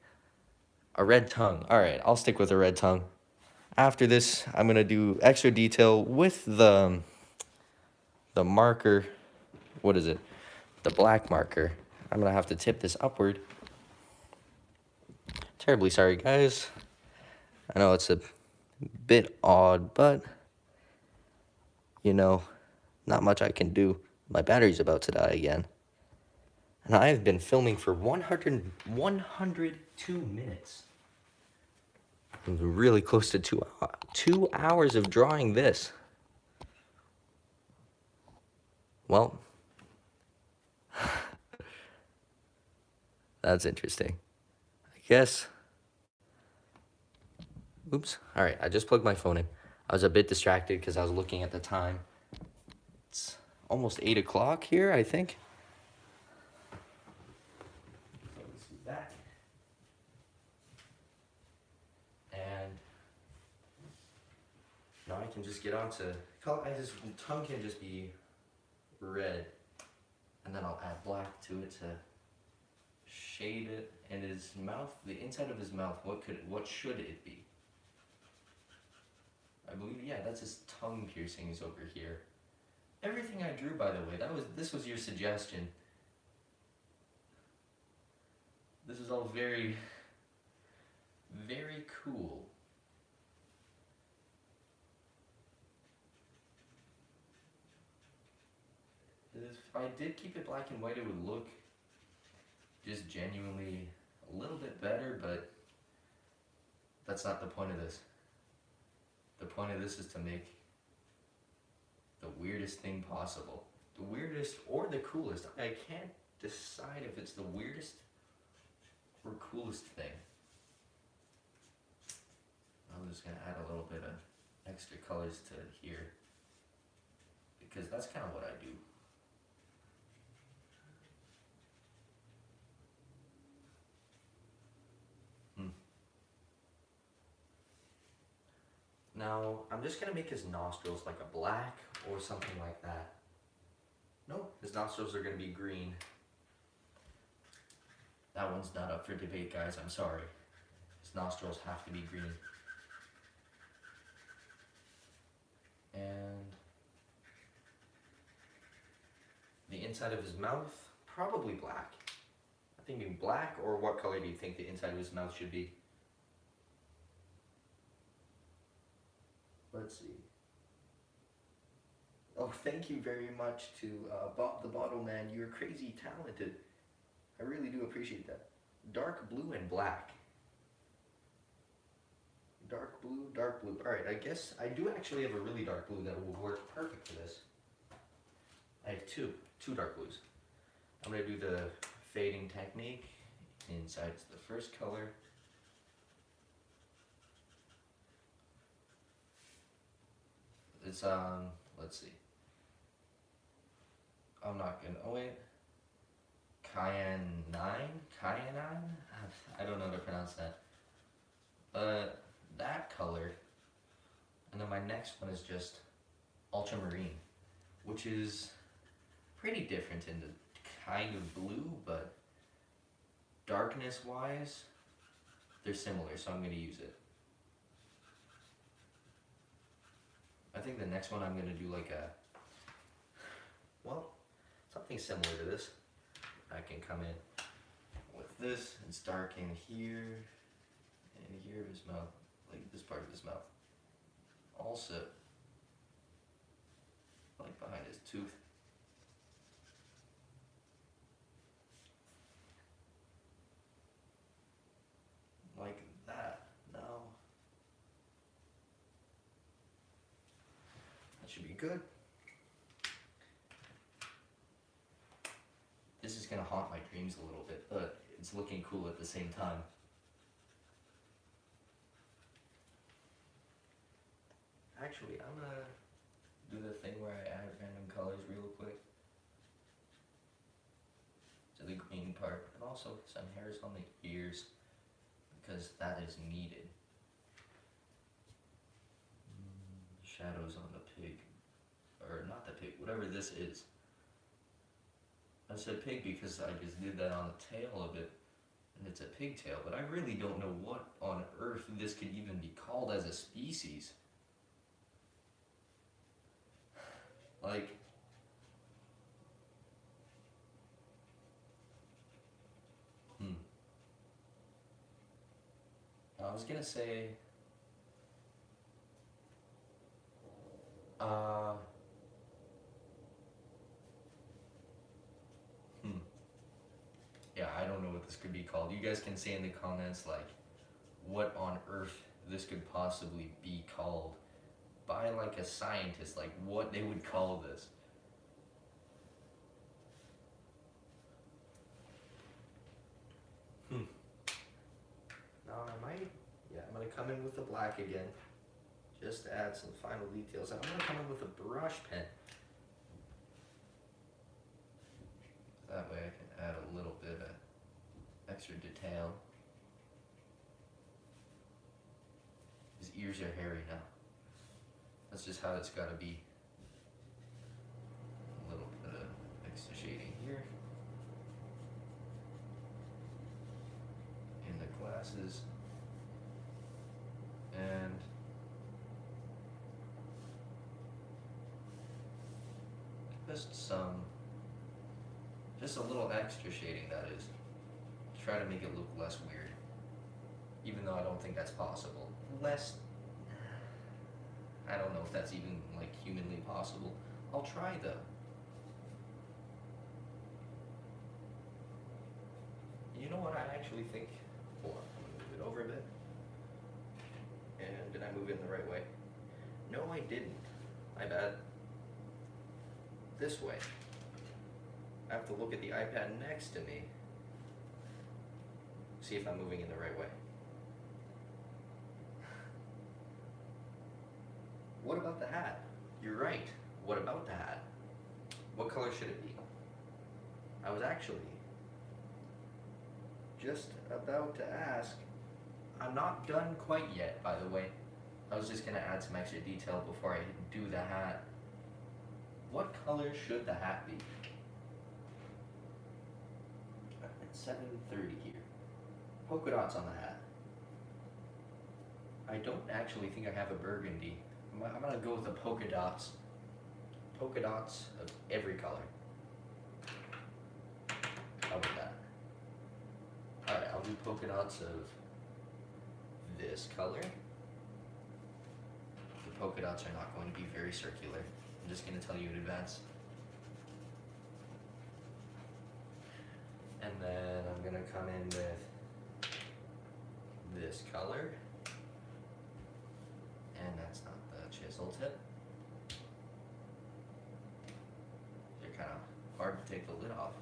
A red tongue. All right, I'll stick with a red tongue. After this, I'm gonna do extra detail with the marker. What is it? The black marker. I'm gonna have to tip this upward. Terribly sorry, guys. I know it's a bit odd, but you know, not much I can do. My battery's about to die again. And I have been filming for 102 minutes. I'm really close to 2 hours of drawing this. Well, that's interesting. I guess. Oops. All right, I just plugged my phone in. I was a bit distracted because I was looking at the time. It's almost 8 o'clock here, I think. So let's do that. And now I can just get on to color. His tongue can just be red, and then I'll add black to it to shade it. And his mouth, the inside of his mouth, what should it be? I believe, yeah, that's his tongue piercings over here. Everything I drew, by the way, this was your suggestion. This is all very, very cool. If I did keep it black and white, it would look just genuinely a little bit better, but that's not the point of this. The point of this is to make the weirdest thing possible. The weirdest or the coolest. I can't decide if it's the weirdest or coolest thing. I'm just gonna add a little bit of extra colors to here, because that's kind of what I do. Now, I'm just gonna make his nostrils like a black or something like that. Nope, his nostrils are gonna be green. That one's not up for debate, guys, I'm sorry. His nostrils have to be green. And the inside of his mouth, probably black. I'm thinking black, or what color do you think the inside of his mouth should be? Let's see. Oh, thank you very much to Bob the Bottle Man. You're crazy talented. I really do appreciate that. Dark blue and black. Dark blue, dark blue. Alright, I guess I do actually have a really dark blue that will work perfect for this. I have two dark blues. I'm going to do the fading technique inside. It's the first color. It's let's see. I'm not gonna. Oh wait. Cayenne. I don't know how to pronounce that. That color. And then my next one is just ultramarine, which is pretty different in the kind of blue, but darkness wise, they're similar, so I'm gonna use it. I think the next one I'm gonna do like a, well, something similar to this. I can come in with this, it's dark in here, and here of his mouth, like this part of his mouth. Also, like behind his tooth. Like that. Now, that should be good. This is gonna haunt my dreams a little bit, but it's looking cool at the same time. Actually, I'm gonna do the thing where I add random colors real quick to the green part, and also some hairs on the ears, because that is needed. Shadows on the pig, or not the pig, whatever this is. I said pig because I just did that on the tail of it, and it's a pigtail, but I really don't know what on earth this could even be called as a species. Like, I was gonna say, uh, yeah, I don't know what this could be called. You guys can say in the comments, like, what on earth this could possibly be called by, like, a scientist, like, what they would call this. Now I might, yeah, I'm gonna come in with the black again, just to add some final details. And I'm gonna come in with a brush pen. That way I can add a little bit of extra detail. His ears are hairy now. That's just how it's gotta be. A little bit of extra shading here. In the glasses. And just a little extra shading, that is, to try to make it look less weird, even though I don't think that's possible. I don't know if that's even, like, humanly possible. I'll try though. You know what I actually think? Hold on, I'm gonna move it over a bit. And did I move it in the right way? No, I didn't. My bad. This way. I have to look at the iPad next to me. See if I'm moving in the right way. What about the hat? You're right. What about the hat? What color should it be? I was actually just about to ask. I'm not done quite yet, by the way. I was just gonna add some extra detail before I do the hat. What color should the hat be? It's 7:30 here. Polka dots on the hat. I don't actually think I have a burgundy. I'm gonna go with the polka dots. Polka dots of every color. How about that? Alright, I'll do polka dots of this color. The polka dots are not going to be very circular. I'm just going to tell you in advance. And then I'm going to come in with this color. And that's not the chisel tip. They're kind of hard to take the lid off.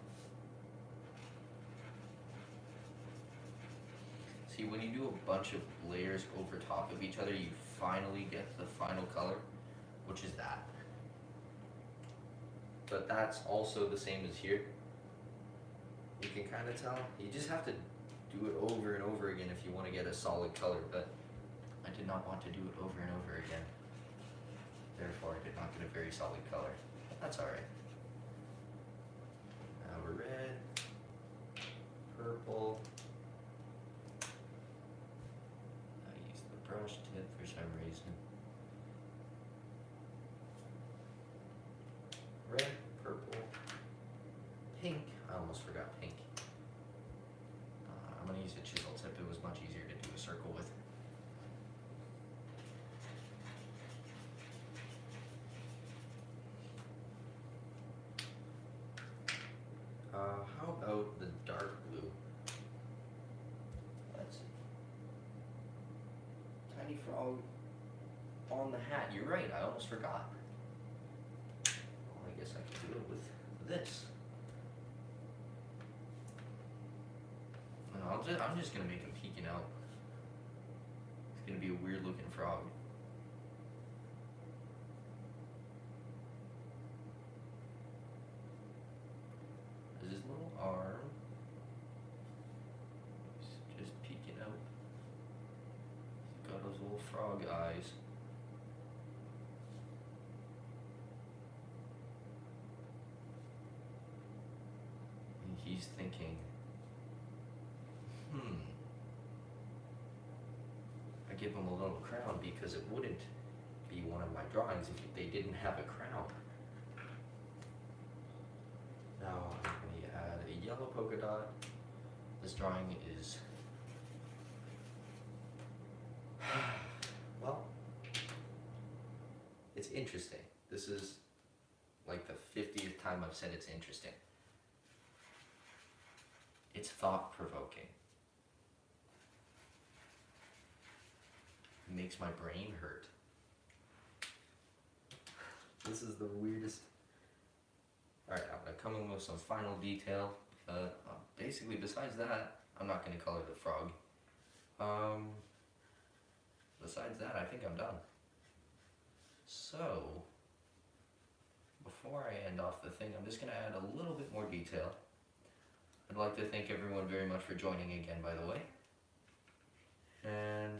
See, when you do a bunch of layers over top of each other, you finally get the final color, which is that. But that's also the same as here. You can kind of tell. You just have to do it over and over again if you want to get a solid color, but I did not want to do it over and over again. Therefore, I did not get a very solid color. That's alright. Now we're red, purple. I used the brush tip for some reason. Red, purple, pink. I almost forgot pink. I'm going to use a chisel tip. It was much easier to do a circle with. How about the dark blue? Let's see. Tiny frog on the hat. You're right, I almost forgot. Well, I guess I can do it with this. And I'm just gonna make him peeking out. It's gonna be a weird looking frog. There's his little arm. He's just peeking out. He's got those little frog eyes. And he's thinking, I give him a little crown because it wouldn't be one of my drawings if they didn't have a crown. Now I'm going to add a yellow polka dot. This drawing is, well, it's interesting. This is like the 50th time I've said it's interesting. It's thought-provoking. It makes my brain hurt. This is the weirdest. Alright, I'm going to come in with some final detail. Basically, besides that, I'm not going to color the frog. Besides that, I think I'm done. So, before I end off the thing, I'm just going to add a little bit more detail. I'd like to thank everyone very much for joining again, by the way. And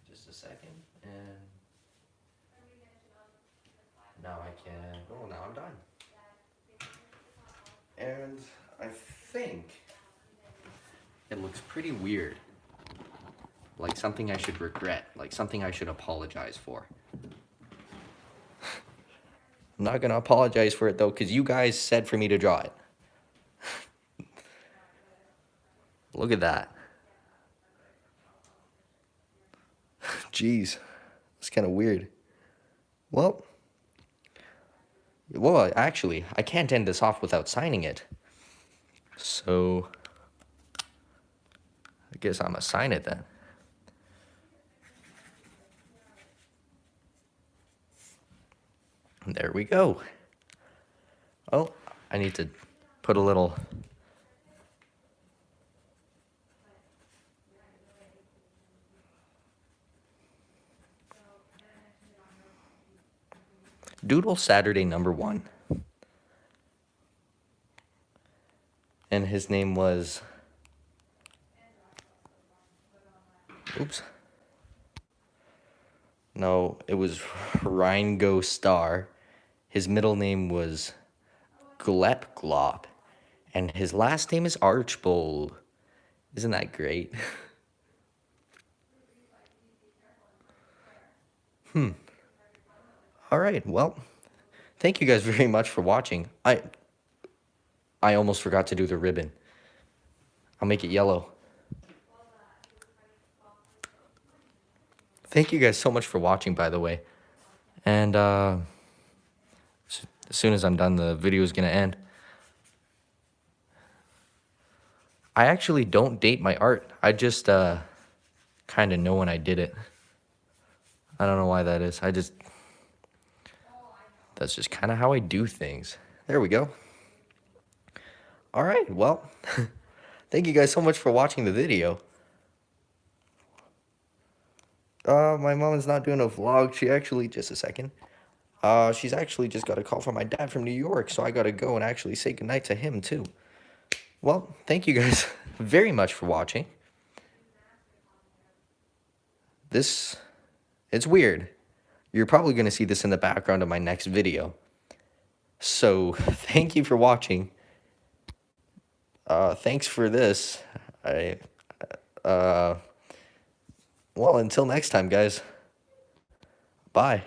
just a second, and now I can, oh, now I'm done. And I think it looks pretty weird. Like something I should regret, like something I should apologize for. I'm not gonna apologize for it though, because you guys said for me to draw it. Look at that. Jeez, it's kind of weird. Well, actually, I can't end this off without signing it. So, I guess I'm gonna sign it then. There we go. Oh, I need to put a little Doodle Saturday #1. And his name was, oops. No, it was Ringo Starr. His middle name was Glep Glop. And his last name is Archbold. Isn't that great? All right, well, thank you guys very much for watching. I almost forgot to do the ribbon. I'll make it yellow. Thank you guys so much for watching, by the way. And as soon as I'm done, the video is going to end. I actually don't date my art. I just kind of know when I did it. I don't know why that is. That's just kind of how I do things. There we go. All right, well, thank you guys so much for watching the video. My mom is not doing a vlog. She actually, just a second. She's actually just got a call from my dad from New York, so I gotta go and actually say goodnight to him too. Well, thank you guys very much for watching. It's weird. You're probably gonna see this in the background of my next video. So, thank you for watching. Thanks for this. Well, until next time, guys. Bye.